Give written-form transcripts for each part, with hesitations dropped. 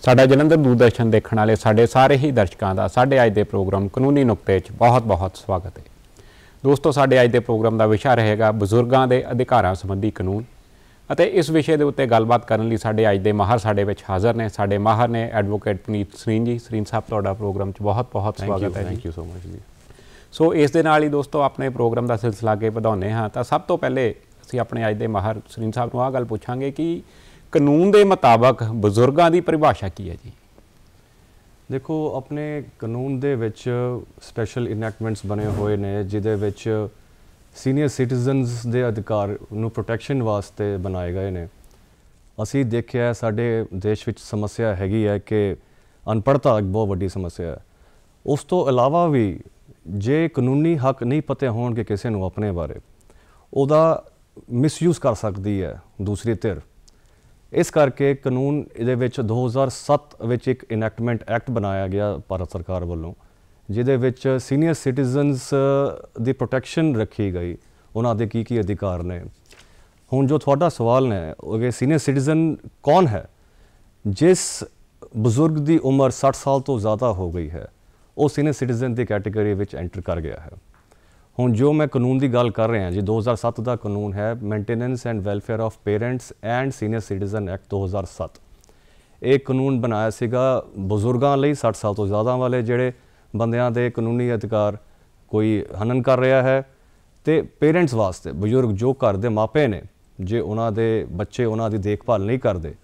साडा जलंधर दूरदर्शन देखने वाले साडे सारे ही दर्शकों का साडे अज के प्रोग्राम कानूनी नुकते बहुत बहुत स्वागत है। दोस्तों, साडे अज के प्रोग्राम का विषय रहेगा बजुर्गों के अधिकारों संबंधी कानून। इस विषय के उत्ते गलबात करने लई साडे अज के माहर साडे विच हाज़र ने। साडे माहर ने एडवोकेट पुनीत सरीन जी। सरीन साहब, तुहाडा प्रोग्राम च बहुत बहुत स्वागत है। थैंक यू सो मच जी। सो इस दे नाल ही दोस्तों अपने प्रोग्राम का सिलसिला अगे वधाउने हाँ। तो सब तो पहले असीं अपने अज के माहर सरीन साहब नूं आह गल पुछांगे कि कानून के मुताबक बजुर्गों की परिभाषा की है जी? देखो, अपने कानून दे विच स्पैशल इनैक्टमेंट्स बने हुए ने जिहदे विच सीनियर सिटीजनस के अधिकार नूं प्रोटैक्शन वास्ते बनाए गए ने। असीं देखिआ साडे देश विच समस्या हैगी है कि अनपढ़ता एक बहुत वड्डी समस्या है। उस तो इलावा भी जे कानूनी हक नहीं पते होणगे किसी नूं अपने बारे, उहदा मिसयूज़ कर सकती है दूसरी धिर। इस करके कानून इहदे विच 2007 विच एक इनैक्टमेंट एक्ट बनाया गया भारत सरकार वालों, जिहदे विच सीनियर सिटीजनस दी प्रोटैक्शन रखी गई, उन्हां दे की अधिकार ने। हुण जो तुहाडा सवाल है कि सीनियर सिटीजन कौन है? जिस बजुर्ग की उम्र 60 साल तो ज़्यादा हो गई है, वो सीनियर सिटीजन की कैटेगरी विच एंटर कर गया है। हुण जो मैं कानून की गल कर रहा जी, 2007 का कानून है maintenance and welfare of parents and senior citizen act 2007। एक कानून बनाया सीगा बजुर्गों लई 60 साल तो ज़्यादा वाले जिहड़े बंदियां दे कानूनी अधिकार कोई हनन कर रहा है, तो पेरेंट्स वास्ते बजुर्ग जो घर दे मापे ने, जे उन्हां दे बच्चे उन्हां दी देखभाल नहीं करते,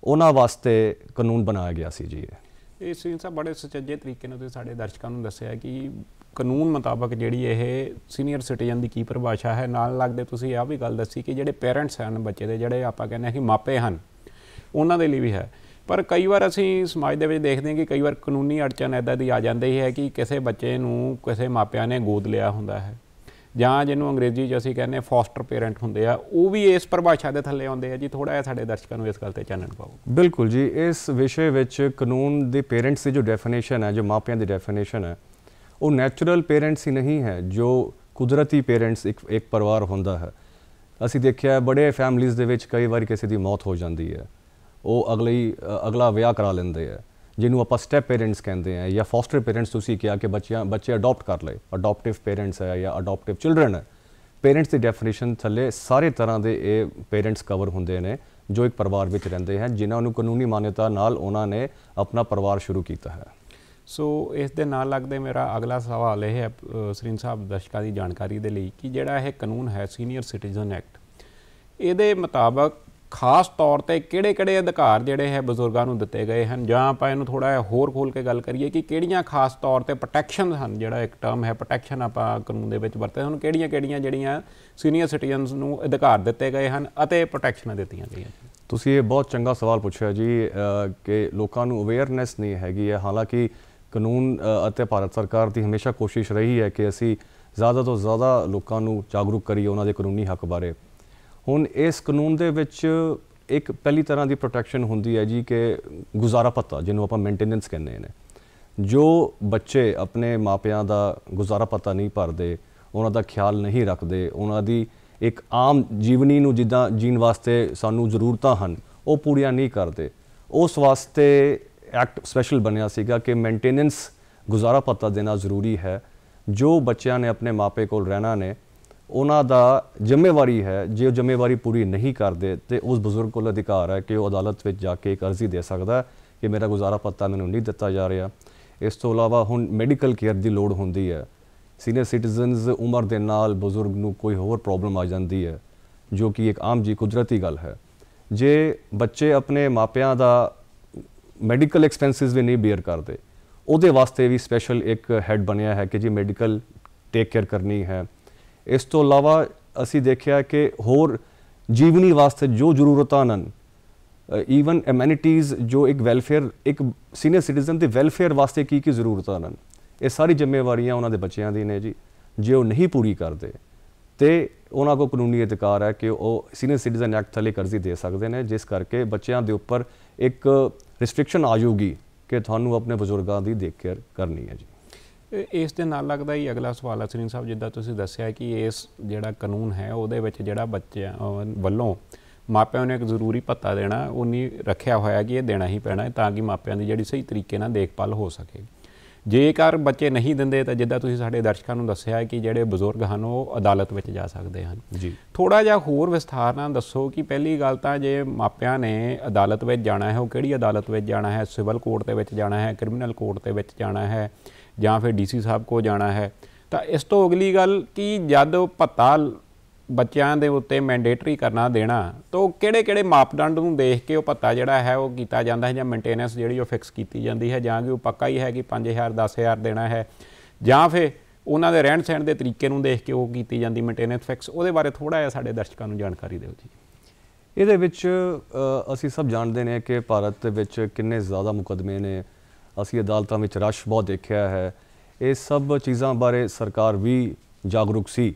उन्हां वास्ते कानून बनाया गया सी जी। ये सीन साहब बड़े सुचज्जे तरीके नाल तुसीं साडे दर्शकों नूं दस्सिआ कि कानून मुताबक जिहड़ी ये सीनियर सिटीजन की की परिभाषा है। नाल लगदे तुसीं आह भी गल दस्सी कि जिहड़े पेरेंट्स हैं बच्चे दे, जिहड़े आपां कहने आ कि मापे हैं, उन्हां दे लई भी है। पर कई बार असीं समाज दे विच देखदे कि कई बार कानूनी अड़चन इदां दी आ जांदी है कि किसी बच्चे नूं किसी मापिਆਂ ने गोद लिया हुंदा है, ਜਾਂ ਜਿਹਨੂੰ अंग्रेजी 'ਚ ਅਸੀਂ ਕਹਿੰਦੇ फॉस्टर पेरेंट ਹੁੰਦੇ ਆ, ਉਹ भी इस परिभाषा ਦੇ ਥੱਲੇ ਆਉਂਦੇ ਆ ਜੀ। ਥੋੜਾ ਜਿਹਾ ਸਾਡੇ ਦਰਸ਼ਕਾਂ ਨੂੰ ਇਸ ਗੱਲ ਤੇ ਚਾਨਣ ਪਾਓ। बिल्कुल जी। इस विषय विच कानून दे पेरेंट्स की जो डेफिनेशन है, जो मापिਆਂ की डेफिनेशन है, वो नैचुरल पेरेंट्स ही नहीं है जो कुदरती पेरेंट्स एक परिवार होंदा है। असीं देखिआ बड़े फैमिलीज़ दे विच कई बार किसी की मौत हो जाती है, वो अगला विआह करा लेंदे है, जिन्हों आप स्टैप पेरेंट्स कहते हैं, या फॉस्टर पेरेंट्स तुसीं कहा कि बच्चे अडॉप्ट कर ले, अडॉप्टिव पेरेंट्स है या अडॉप्टिव चिल्ड्रन है। पेरेंट्स की डेफिनेशन थले सारे तरह के ये पेरेंट्स कवर होंदे ने जो एक परिवार में रहिंदे हैं, जिन्होंने कानूनी मान्यता नाल उन्होंने अपना परिवार शुरू किया है। सो इस दे नाल लगदे मेरा अगला सवाल यह है सरीन साहब दर्शकों की जानकारी दे लई कि जिहड़ा यह कानून है सीनियर सिटीजन एक्ट, ये मुताबक खास तौर पर किहड़े-किहड़े अधिकार जिहड़े है बजुर्गों को दिते गए हैं, जां आपां इहनूं थोड़ा होर खोल के गल करिए कि किहड़ियां खास तौर पर प्रोटैक्शन हैं, जिहड़ा एक टर्म है प्रोटैक्शन आपां कानून दे विच वरतदे हैं, किहड़ियां-किहड़ियां जिहड़ियां सीनियर सिटीजनस नूं अधिकार दिते गए हैं अते प्रोटैक्शनां दित्तियां गईयां। तुसीं ये बहुत चंगा सवाल पूछा जी कि लोगों को अवेयरनैस नहीं हैगी है। हालांकि कानून ਅਤੇ भारत सरकार की हमेशा कोशिश रही है कि असी ज़्यादा तो ज़्यादा लोगों को जागरूक करिए उन्होंने कानूनी हक बारे। हुण इस कानून दे विच एक पहली तरह की प्रोटैक्शन होंदी है जी कि गुजारा भत्ता, जिन्हों आप मेंटेनेंस कहने ने। जो बच्चे अपने मापिਆਂ का गुजारा भत्ता नहीं भरते, उन्हों का ख्याल नहीं रखते, उन्होंने एक आम जीवनी नूं जिद्दां जीण वास्ते सानू जरूरतां हन वो पूरियां नहीं करते, उस वास्ते एक्ट स्पैशल बनया सीगा कि मेंटेनेंस गुजारा भत्ता देना जरूरी है। जो बच्चों ने अपने मापे को रहना ने, उन्हां दा जिम्मेवारी है, जो जिम्मेवारी पूरी नहीं करते तो उस बजुर्ग को अधिकार है कि वो अदालत में जाके एक अर्जी दे सकता है कि मेरा गुजारा भत्ता मैनूं नहीं दिता जा रहा। इस तो इलावा हुण मैडिकल केयर की लोड़ होंदी है। सीनियर सिटीजनस उम्र के नाल बजुर्ग नूं कोई होर प्रॉब्लम आ जाती है, जो कि एक आम जी कुदरती गल है। जे बच्चे अपने मापिਆਂ ਦਾ मैडिकल एक्सपेंसिस भी नहीं बेयर करते, ਉਹਦੇ वास्ते भी स्पैशल एक हैड बनया है कि जी मैडिकल टेक केयर करनी है। इस तो इलावा असी देखिया कि होर जीवनी वास्ते जो जरूरतां नन, ईवन एमैनिटीज़ जो एक वैलफेयर एक सीनियर सिटीजन के वैलफेयर वास्ते की जरूरतां नन, ये सारी जिम्मेवारियां उन्होंने बच्चों दी ने जी। जे वो नहीं पूरी करते तो उन्होंने को कानूनी अधिकार है कि वो सीनियर सिटीजन एक्ट थले अर्जी दे सकते हैं, जिस करके बच्चों के उपर एक रिस्ट्रिक्शन आ जाऊगी कि थानू अपने बजुर्गों की देख केयर करनी है जी। इस दे नाल लगदा ही अगला सवाल है सरीन साहब, जिद्दां तुसीं दस्सिआ कि इस जिहड़ा कानून है उहदे विच जिहड़ा बच्चों वल्लों ਮਾਪਿਆਂ ਨੂੰ ਇੱਕ ਜ਼ਰੂਰੀ ਭੱਤਾ ਦੇਣਾ ਉਨੀ ਰੱਖਿਆ ਹੋਇਆ ਕਿ ਇਹ ਦੇਣਾ ਹੀ ਪੈਣਾ ਹੈ ਤਾਂ ਕਿ ਮਾਪਿਆਂ ਦੀ ਜਿਹੜੀ ਸਹੀ ਤਰੀਕੇ ਨਾਲ ਦੇਖਭਾਲ ਹੋ ਸਕੇ। ਜੇਕਰ ਬੱਚੇ ਨਹੀਂ ਦਿੰਦੇ ਤਾਂ ਜਿੱਦਾਂ ਤੁਸੀਂ ਸਾਡੇ ਦਰਸ਼ਕਾਂ ਨੂੰ ਦੱਸਿਆ ਕਿ ਜਿਹੜੇ ਬਜ਼ੁਰਗ ਹਨ ਉਹ ਅਦਾਲਤ ਵਿੱਚ ਜਾ ਸਕਦੇ ਹਨ ਜੀ। ਥੋੜ੍ਹਾ ਜਿਹਾ ਹੋਰ ਵਿਸਥਾਰ ਨਾਲ ਦੱਸੋ ਕਿ ਪਹਿਲੀ ਗੱਲ ਤਾਂ ਜੇ ਮਾਪਿਆਂ ਨੇ ਅਦਾਲਤ ਵਿੱਚ ਜਾਣਾ ਹੈ ਉਹ ਕਿਹੜੀ ਅਦਾਲਤ ਵਿੱਚ ਜਾਣਾ ਹੈ, ਸਿਵਲ ਕੋਰਟ ਦੇ ਵਿੱਚ ਜਾਣਾ ਹੈ, ਕ੍ਰਿਮੀਨਲ ਕੋਰਟ ਦੇ ਵਿੱਚ ਜਾਣਾ ਹੈ ਜਾਂ ਫਿਰ DC ਸਾਹਿਬ ਕੋਲ ਜਾਣਾ ਹੈ। ਤਾਂ ਇਸ ਤੋਂ ਅਗਲੀ ਗੱਲ ਕਿ ਜਦ ਭੱਤਾ ਬੱਚਿਆਂ ਦੇ ਉੱਤੇ ਮੈਂਡੇਟਰੀ ਕਰਨਾ ਦੇਣਾ ਤਾਂ ਕਿਹੜੇ ਕਿਹੜੇ ਮਾਪਦੰਡ ਨੂੰ ਦੇਖ ਕੇ ਉਹ ਭੱਤਾ ਜਿਹੜਾ ਹੈ ਉਹ ਕੀਤਾ ਜਾਂਦਾ ਹੈ ਜਾਂ ਮੇਨਟੇਨੈਂਸ ਜਿਹੜੀ ਉਹ ਫਿਕਸ ਕੀਤੀ ਜਾਂਦੀ ਹੈ ਜਾਂ ਕਿ ਉਹ ਪੱਕਾ ਹੀ ਹੈ ਕਿ 5,000 10,000 ਦੇਣਾ ਹੈ ਜਾਂ ਫਿਰ ਉਹਨਾਂ ਦੇ ਰਹਿਣ ਸਹਿਣ ਦੇ ਤਰੀਕੇ ਨੂੰ ਦੇਖ ਕੇ ਉਹ ਕੀਤੀ ਜਾਂਦੀ ਮੇਨਟੇਨੈਂਸ ਫਿਕਸ। ਉਹਦੇ ਬਾਰੇ ਥੋੜ੍ਹਾ ਜਿਹਾ ਸਾਡੇ ਦਰਸ਼ਕਾਂ ਨੂੰ ਜਾਣਕਾਰੀ ਦਿਓ ਜੀ। ਇਹਦੇ ਵਿੱਚ ਅਸੀਂ ਸਭ ਜਾਣਦੇ ਨੇ ਕਿ ਭਾਰਤ ਦੇ ਵਿੱਚ ਕਿੰਨੇ ਜ਼ਿਆਦਾ ਮੁਕੱਦਮੇ ਨੇ, ਅਸੀਂ ਅਦਾਲਤਾਂ ਵਿੱਚ ਰਸ਼ ਬਹੁਤ ਦੇਖਿਆ ਹੈ। ਇਹ ਸਭ ਚੀਜ਼ਾਂ ਬਾਰੇ ਸਰਕਾਰ ਵੀ ਜਾਗਰੂਕ ਸੀ,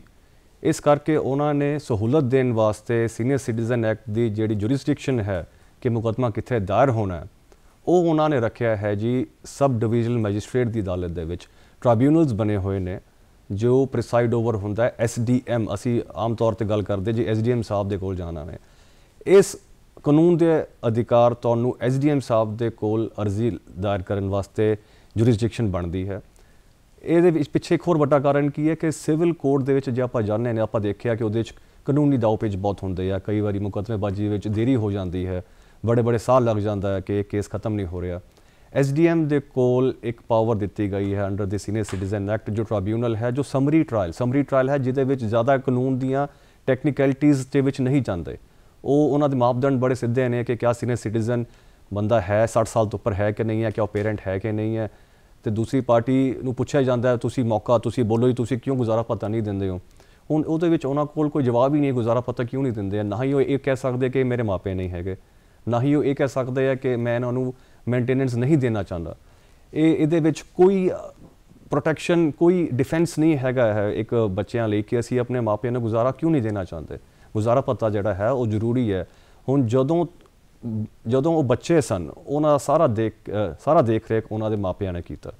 ਇਸ ਕਰਕੇ ਉਹਨਾਂ ਨੇ ਸਹੂਲਤ ਦੇਣ ਵਾਸਤੇ ਸੀਨੀਅਰ ਸਿਟੀਜ਼ਨ ਐਕਟ ਦੀ ਜਿਹੜੀ ਜੁਰਿਸਡਿਕਸ਼ਨ ਹੈ ਕਿ ਮੁਕੱਦਮਾ ਕਿੱਥੇ ਦਾਇਰ ਹੋਣਾ ਹੈ ਉਹ ਉਹਨਾਂ ਨੇ ਰੱਖਿਆ ਹੈ ਜੀ ਸਬ ਡਿਵੀਜ਼ਨਲ ਮੈਜਿਸਟ੍ਰੇਟ ਦੀ ਅਦਾਲਤ ਦੇ ਵਿੱਚ। ਟ੍ਰਾਈਬਿਊਨਲਸ ਬਣੇ ਹੋਏ ਨੇ ਜੋ ਪ੍ਰਿਸਾਈਡ ਓਵਰ ਹੁੰਦਾ ਹੈ SDM, ਅਸੀਂ ਆਮ ਤੌਰ ਤੇ ਗੱਲ ਕਰਦੇ ਜੀ SDM ਸਾਹਿਬ ਦੇ ਕੋਲ ਜਾਣਾ ਨੇ। ਇਸ ਕਾਨੂੰਨ ਦੇ ਅਧਿਕਾਰ ਤੁਹਾਨੂੰ SDM ਸਾਹਿਬ ਦੇ ਕੋਲ ਅਰਜ਼ੀ ਦਾਇਰ ਕਰਨ ਵਾਸਤੇ ਜੁਰਿਸਡਿਕਸ਼ਨ ਬਣਦੀ ਹੈ। ਇਹਦੇ ਵਿੱਚ ਪਿੱਛੇ ਇੱਕ ਹੋਰ ਵੱਡਾ ਕਾਰਨ ਕੀ ਹੈ ਕਿ ਸਿਵਲ ਕੋਰਟ ਦੇ ਵਿੱਚ ਜੇ ਆਪਾਂ ਜਾਂਦੇ ਨੇ ਆਪਾਂ ਦੇਖਿਆ ਕਿ ਉਹਦੇ ਵਿੱਚ ਕਾਨੂੰਨੀ ਦਾਅਪੇਚ ਬਹੁਤ ਹੁੰਦੇ ਆ, ਕਈ ਵਾਰੀ ਮੁਕੱਦਮੇਬਾਜ਼ੀ ਵਿੱਚ ਦੇਰੀ ਹੋ ਜਾਂਦੀ ਹੈ, ਬੜੇ ਸਾਲ ਲੱਗ ਜਾਂਦਾ ਹੈ ਕਿ ਇਹ ਕੇਸ ਖਤਮ ਨਹੀਂ ਹੋ ਰਿਹਾ। SDM ਦੇ ਕੋਲ ਇੱਕ ਪਾਵਰ ਦਿੱਤੀ ਗਈ ਹੈ ਅੰਡਰ ਦੀ ਸੀਨੀਅਰ ਸਿਟੀਜ਼ਨ ਐਕਟ ਜੋ ਟ੍ਰਾਈਬਿਊਨਲ ਹੈ, ਜੋ ਸਮਰੀ ਟ੍ਰਾਇਲ ਹੈ ਜਿਹਦੇ ਵਿੱਚ ਜ਼ਿਆਦਾ ਕਾਨੂੰਨ ਦੀਆਂ ਟੈਕਨੀਕੈਲਿਟੀਜ਼ ਦੇ ਵਿੱਚ ਨਹੀਂ ਜਾਂਦੇ। ਉਹ ਉਹਨਾਂ ਦੇ ਮਾਪਦੰਡ ਬੜੇ ਸਿੱਧੇ ਨੇ ਕਿ ਕਿਆ ਸੀਨੀਅਰ ਸਿਟੀਜ਼ਨ ਬੰਦਾ ਹੈ 60 ਸਾਲ ਤੋਂ ਉੱਪਰ ਹੈ ਕਿ ਨਹੀਂ ਹੈ, ਕਿਆ ਉਹ ਪੇਰੈਂਟ ਹੈ ਕਿ ਨਹੀਂ ਹੈ, ਤੇ ਦੂਸਰੀ ਪਾਰਟੀ ਨੂੰ ਪੁੱਛਿਆ ਜਾਂਦਾ ਹੈ ਤੁਸੀਂ ਮੌਕਾ ਤੁਸੀਂ ਬੋਲੋ ਜੀ ਤੁਸੀਂ ਕਿਉਂ ਗੁਜ਼ਾਰਾ ਭੱਤਾ ਨਹੀਂ ਦਿੰਦੇ ਹੋ। ਹੁਣ ਉਹਦੇ ਵਿੱਚ ਉਹਨਾਂ ਕੋਲ ਕੋਈ ਜਵਾਬ ਹੀ ਨਹੀਂ ਗੁਜ਼ਾਰਾ ਭੱਤਾ ਕਿਉਂ ਨਹੀਂ ਦਿੰਦੇ, ਨਾ ਹੀ ਉਹ ਇਹ ਕਹਿ ਸਕਦੇ ਕਿ ਮੇਰੇ ਮਾਪੇ ਨਹੀਂ ਹੈਗੇ, ਨਾ ਹੀ ਉਹ ਇਹ ਕਹਿ ਸਕਦੇ ਆ ਕਿ ਮੈਂ ਇਹਨਾਂ ਨੂੰ ਮੇਨਟੇਨੈਂਸ ਨਹੀਂ ਦੇਣਾ ਚਾਹੁੰਦਾ। ਇਹਦੇ ਵਿੱਚ ਕੋਈ ਪ੍ਰੋਟੈਕਸ਼ਨ ਕੋਈ ਡਿਫੈਂਸ ਨਹੀਂ ਹੈਗਾ ਹੈ ਇੱਕ ਬੱਚਿਆਂ ਲਈ ਕਿ ਅਸੀਂ ਆਪਣੇ ਮਾਪਿਆਂ ਨੂੰ ਗੁਜ਼ਾਰਾ ਕਿਉਂ ਨਹੀਂ ਦੇਣਾ ਚਾਹੁੰਦੇ। ਗੁਜ਼ਾਰਾ ਭੱਤਾ ਜਿਹੜਾ ਹੈ ਉਹ ਜ਼ਰੂਰੀ ਹੈ। ਹੁਣ ਜਦੋਂ ਉਹ ਬੱਚੇ ਸਨ ਉਹਨਾਂ ਦਾ ਸਾਰਾ ਦੇਖ ਰੇਖ ਉਹਨਾਂ ਦੇ ਮਾਪਿਆਂ ਨੇ ਕੀਤਾ।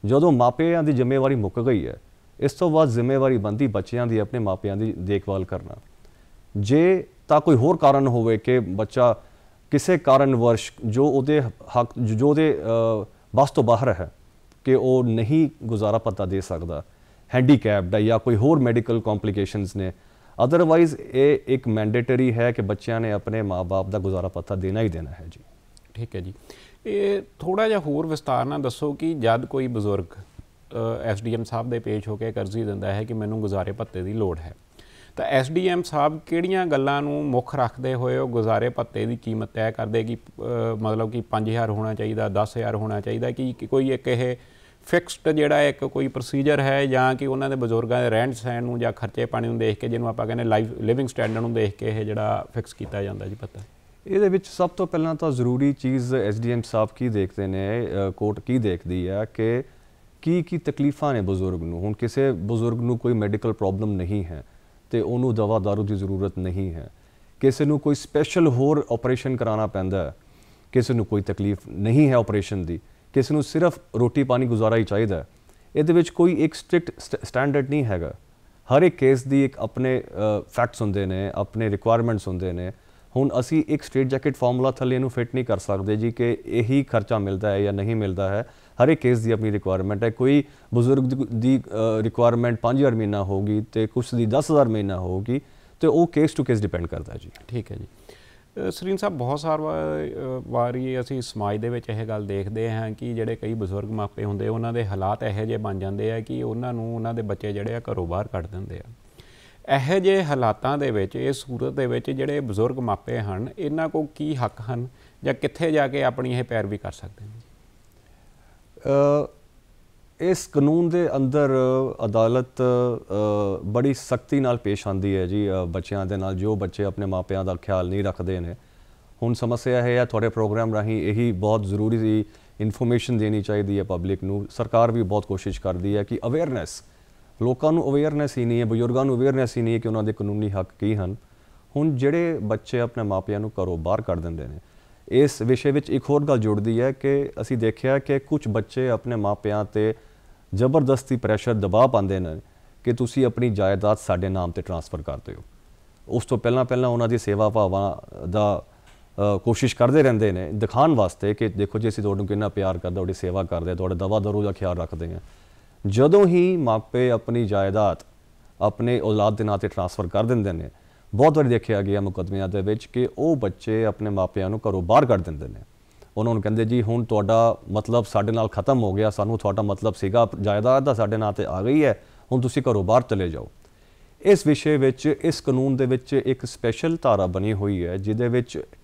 ਜਦੋਂ ਮਾਪਿਆਂ ਦੀ ਜ਼ਿੰਮੇਵਾਰੀ ਮੁੱਕ ਗਈ ਹੈ ਇਸ ਤੋਂ ਬਾਅਦ ਜ਼ਿੰਮੇਵਾਰੀ ਬਣਦੀ ਬੱਚਿਆਂ ਦੀ ਆਪਣੇ ਮਾਪਿਆਂ ਦੀ ਦੇਖਭਾਲ ਕਰਨਾ। ਜੇ ਤਾਂ ਕੋਈ ਹੋਰ ਕਾਰਨ ਹੋਵੇ ਕਿ ਬੱਚਾ ਕਿਸੇ ਕਾਰਨਵਸ਼ ਜੋ ਉਹਦੇ ਹੱਕ ਜੋ ਉਹਦੇ ਬਸ ਤੋਂ ਬਾਹਰ ਹੈ ਕਿ ਉਹ ਨਹੀਂ ਗੁਜ਼ਾਰਾ ਭੱਤਾ ਦੇ ਸਕਦਾ, ਹੈਂਡੀਕੈਪਡ ਹੈ ਜਾਂ ਕੋਈ ਹੋਰ ਮੈਡੀਕਲ ਕੰਪਲਿਕੇਸ਼ਨਸ ਨੇ, ਅਦਰਵਾਈਜ਼ ਇਹ ਇੱਕ ਮੈਂਡੇਟਰੀ ਹੈ ਕਿ ਬੱਚਿਆਂ ਨੇ ਆਪਣੇ ਮਾਂ-ਬਾਪ ਦਾ ਗੁਜ਼ਾਰਾ ਭੱਤਾ ਦੇਣਾ ਹੀ ਦੇਣਾ ਹੈ ਜੀ। ਠੀਕ ਹੈ ਜੀ। ਇਹ ਥੋੜ੍ਹਾ ਜਿਹਾ ਹੋਰ ਵਿਸਤਾਰ ਨਾਲ ਦੱਸੋ ਕਿ ਜਦ ਕੋਈ ਬਜ਼ੁਰਗ SDM ਸਾਹਿਬ ਦੇ ਪੇਸ਼ ਹੋ ਕੇ ਅਰਜ਼ੀ ਦਿੰਦਾ ਹੈ ਕਿ ਮੈਨੂੰ ਗੁਜ਼ਾਰੇ ਭੱਤੇ ਦੀ ਲੋੜ ਹੈ ਤਾਂ SDM ਸਾਹਿਬ ਕਿਹੜੀਆਂ ਗੱਲਾਂ ਨੂੰ ਮੁੱਖ ਰੱਖਦੇ ਹੋਏ ਉਹ ਗੁਜ਼ਾਰੇ ਭੱਤੇ ਦੀ ਕੀਮਤ ਤੈਅ ਕਰਦੇ ਕਿ ਮਤਲਬ ਕਿ 5,000 ਹੋਣਾ ਚਾਹੀਦਾ, 10,000 ਹੋਣਾ ਚਾਹੀਦਾ, ਕਿ ਕੋਈ ਇੱਕ ਇਹ ਫਿਕਸਡ ਜਿਹੜਾ ਇੱਕ ਕੋਈ ਪ੍ਰੋਸੀਜਰ ਹੈ ਜਾਂ ਕਿ ਉਹਨਾਂ ਦੇ ਬਜ਼ੁਰਗਾਂ ਦੇ ਰਹਿਣ ਸਹਿਣ ਨੂੰ ਜਾਂ ਖਰਚੇ ਪਾਣੀ ਨੂੰ ਦੇਖ ਕੇ ਜਿਹਨੂੰ ਆਪਾਂ ਕਹਿੰਦੇ ਲਿਵਿੰਗ ਸਟੈਂਡਰਡ ਨੂੰ ਦੇਖ ਕੇ ਇਹ ਜਿਹੜਾ ਫਿਕਸ ਕੀਤਾ ਜਾਂਦਾ ਜੀ ਭੱਤਾ? ਇਹਦੇ ਵਿੱਚ ਸਭ ਤੋਂ ਪਹਿਲਾਂ ਤਾਂ ਜ਼ਰੂਰੀ ਚੀਜ਼ SDM ਸਾਹਿਬ ਕੀ ਦੇਖਦੇ ਨੇ, ਕੋਰਟ ਕੀ ਦੇਖਦੀ ਹੈ ਕਿ ਕੀ ਤਕਲੀਫਾਂ ਨੇ ਬਜ਼ੁਰਗ ਨੂੰ। ਹੁਣ ਕਿਸੇ ਬਜ਼ੁਰਗ ਨੂੰ ਕੋਈ ਮੈਡੀਕਲ ਪ੍ਰੋਬਲਮ ਨਹੀਂ ਹੈ ਤੇ ਉਹਨੂੰ ਦਵਾ ਦਾਰੂ ਦੀ ਜ਼ਰੂਰਤ ਨਹੀਂ ਹੈ, ਕਿਸੇ ਨੂੰ ਕੋਈ ਸਪੈਸ਼ਲ ਹੋਰ ਆਪਰੇਸ਼ਨ ਕਰਾਉਣਾ ਪੈਂਦਾ ਹੈ, ਕਿਸੇ ਨੂੰ ਕੋਈ ਤਕਲੀਫ ਨਹੀਂ ਹੈ ਆਪਰੇਸ਼ਨ ਦੀ, ਕਿਸੇ ਨੂੰ ਸਿਰਫ ਰੋਟੀ ਪਾਣੀ ਗੁਜ਼ਾਰਾ ਹੀ ਚਾਹੀਦਾ ਹੈ। ਇਹਦੇ ਵਿੱਚ ਕੋਈ ਇੱਕ ਸਟ੍ਰਿਕਟ ਸਟੈਂਡਰਡ ਨਹੀਂ ਹੈਗਾ। ਹਰ ਇੱਕ ਕੇਸ ਦੀ ਇੱਕ ਆਪਣੇ ਫੈਕਟਸ ਹੁੰਦੇ ਨੇ, ਆਪਣੇ ਰਿਕੁਆਇਰਮੈਂਟਸ ਹੁੰਦੇ ਨੇ। ਹੁਣ ਅਸੀਂ ਇੱਕ ਸਟ੍ਰੇਟ ਜੈਕਟ ਫਾਰਮੂਲਾ ਥੱਲੇ ਇਹਨੂੰ ਫਿੱਟ ਨਹੀਂ ਕਰ ਸਕਦੇ ਜੀ ਕਿ ਇਹੀ ਖਰਚਾ ਮਿਲਦਾ ਹੈ ਜਾਂ ਨਹੀਂ ਮਿਲਦਾ ਹੈ। ਹਰ ਇੱਕ ਕੇਸ ਦੀ ਆਪਣੀ ਰਿਕੁਆਇਰਮੈਂਟ ਹੈ। ਕੋਈ ਬਜ਼ੁਰਗ ਦੀ ਰਿਕੁਆਇਰਮੈਂਟ 5,000 ਮਹੀਨਾ ਹੋਊਗੀ ਤੇ ਕੁਛ ਦੀ 10,000 ਮਹੀਨਾ ਹੋਊਗੀ ਤੇ ਉਹ ਕੇਸ ਟੂ ਕੇਸ ਡਿਪੈਂਡ ਕਰਦਾ ਜੀ। ਠੀਕ ਹੈ ਜੀ। ਸਰੀਨ ਸਾਹਿਬ ਬਹੁਤ ਵਾਰੀ ਅਸੀਂ ਸਮਾਜ ਦੇ ਵਿੱਚ ਇਹ ਗੱਲ ਦੇਖਦੇ ਹਾਂ ਕਿ ਜਿਹੜੇ ਕਈ ਬਜ਼ੁਰਗ ਮਾਪੇ ਹੁੰਦੇ ਉਹਨਾਂ ਦੇ ਹਾਲਾਤ ਇਹੋ ਜਿਹੇ ਬਣ ਜਾਂਦੇ ਆ ਕਿ ਉਹਨਾਂ ਨੂੰ ਉਹਨਾਂ ਦੇ ਬੱਚੇ ਜਿਹੜੇ ਆ ਘਰੋਂ ਬਾਹਰ ਕੱਢ ਦਿੰਦੇ ਆ। ਇਹੋ ਜਿਹੇ ਹਾਲਾਤਾਂ ਦੇ ਵਿੱਚ ਇਸ ਸੂਰਤ ਦੇ ਵਿੱਚ ਜਿਹੜੇ ਬਜ਼ੁਰਗ ਮਾਪੇ ਹਨ ਇਹਨਾਂ ਕੋਲ ਕੀ ਹੱਕ ਹਨ ਜਾਂ ਕਿੱਥੇ ਜਾ ਕੇ ਆਪਣੀ ਇਹ ਪੈਰਵੀ ਕਰ ਸਕਦੇ ਨੇ? ਇਸ ਕਾਨੂੰਨ ਦੇ ਅੰਦਰ ਅਦਾਲਤ ਬੜੀ ਸਖਤੀ ਨਾਲ ਪੇਸ਼ ਆਉਂਦੀ ਹੈ ਜੀ ਬੱਚਿਆਂ ਦੇ ਨਾਲ ਜੋ ਬੱਚੇ ਆਪਣੇ ਮਾਪਿਆਂ ਦਾ ਖਿਆਲ ਨਹੀਂ ਰੱਖਦੇ ਨੇ। ਹੁਣ ਸਮੱਸਿਆ ਇਹ ਹੈ ਤੁਹਾਡੇ ਪ੍ਰੋਗਰਾਮ ਰਾਹੀਂ ਇਹੀ ਬਹੁਤ ਜ਼ਰੂਰੀ ਸੀ ਇਨਫੋਰਮੇਸ਼ਨ ਦੇਣੀ ਚਾਹੀਦੀ ਹੈ ਪਬਲਿਕ ਨੂੰ। ਸਰਕਾਰ ਵੀ ਬਹੁਤ ਕੋਸ਼ਿਸ਼ ਕਰਦੀ ਹੈ ਕਿ ਅਵੇਅਰਨੈਸ, ਲੋਕਾਂ ਨੂੰ ਅਵੇਅਰਨੈਸ ਹੀ ਨਹੀਂ ਹੈ, ਬਜ਼ੁਰਗਾਂ ਨੂੰ ਅਵੇਅਰਨੈਸ ਹੀ ਨਹੀਂ ਹੈ ਕਿ ਉਹਨਾਂ ਦੇ ਕਾਨੂੰਨੀ ਹੱਕ ਕੀ ਹਨ। ਹੁਣ ਜਿਹੜੇ ਬੱਚੇ ਆਪਣੇ ਮਾਪਿਆਂ ਨੂੰ ਘਰੋਂ ਬਾਹਰ ਕੱਢ ਦਿੰਦੇ ਨੇ, ਇਸ ਵਿਸ਼ੇ ਵਿੱਚ ਇੱਕ ਹੋਰ ਗੱਲ ਜੁੜਦੀ ਹੈ ਕਿ ਅਸੀਂ ਦੇਖਿਆ ਕਿ ਕੁਝ ਬੱਚੇ ਆਪਣੇ ਮਾਪਿਆਂ 'ਤੇ ਜ਼ਬਰਦਸਤੀ ਪ੍ਰੈਸ਼ਰ ਦਬਾਅ ਪਾਉਂਦੇ ਨੇ ਕਿ ਤੁਸੀਂ ਆਪਣੀ ਜਾਇਦਾਦ ਸਾਡੇ ਨਾਮ 'ਤੇ ਟਰਾਂਸਫਰ ਕਰ ਦਿਓ। ਉਸ ਤੋਂ ਪਹਿਲਾਂ ਉਹਨਾਂ ਦੀ ਸੇਵਾ ਭਾਵਾਂ ਦਾ ਕੋਸ਼ਿਸ਼ ਕਰਦੇ ਰਹਿੰਦੇ ਨੇ ਦਿਖਾਉਣ ਵਾਸਤੇ ਕਿ ਦੇਖੋ ਜੀ ਅਸੀਂ ਤੁਹਾਨੂੰ ਕਿੰਨਾ ਪਿਆਰ ਕਰਦੇ, ਤੁਹਾਡੀ ਸੇਵਾ ਕਰਦੇ ਹਾਂ, ਤੁਹਾਡੇ ਦਵਾ ਦਾਰੂ ਦਾ ਖਿਆਲ ਰੱਖਦੇ ਹਾਂ। ਜਦੋਂ ਹੀ ਮਾਪੇ ਆਪਣੀ ਜਾਇਦਾਦ ਆਪਣੇ ਔਲਾਦ ਦੇ ਨਾਂ 'ਤੇ ਟਰਾਂਸਫਰ ਕਰ ਦਿੰਦੇ ਨੇ, ਬਹੁਤ ਵਾਰੀ ਦੇਖਿਆ ਗਿਆ ਮੁਕੱਦਮਿਆਂ ਦੇ ਵਿੱਚ ਕਿ ਉਹ ਬੱਚੇ ਆਪਣੇ ਮਾਪਿਆਂ ਨੂੰ ਘਰੋਂ ਬਾਹਰ ਕੱਢ ਦਿੰਦੇ ਨੇ। ਉਹਨਾਂ ਨੂੰ ਕਹਿੰਦੇ ਜੀ ਹੁਣ ਤੁਹਾਡਾ ਮਤਲਬ ਸਾਡੇ ਨਾਲ ਖਤਮ ਹੋ ਗਿਆ, ਸਾਨੂੰ ਤੁਹਾਡਾ ਮਤਲਬ ਸੀਗਾ ਜਾਇਦਾਦ ਦਾ ਸਾਡੇ ਨਾਂ 'ਤੇ ਆ ਗਈ ਹੈ, ਹੁਣ ਤੁਸੀਂ ਘਰੋਂ ਬਾਹਰ ਚਲੇ ਜਾਓ। ਇਸ ਵਿਸ਼ੇ ਵਿੱਚ ਇਸ ਕਾਨੂੰਨ ਦੇ ਵਿੱਚ ਇੱਕ ਸਪੈਸ਼ਲ ਧਾਰਾ ਬਣੀ ਹੋਈ ਹੈ ਜਿਹਦੇ ਵਿੱਚ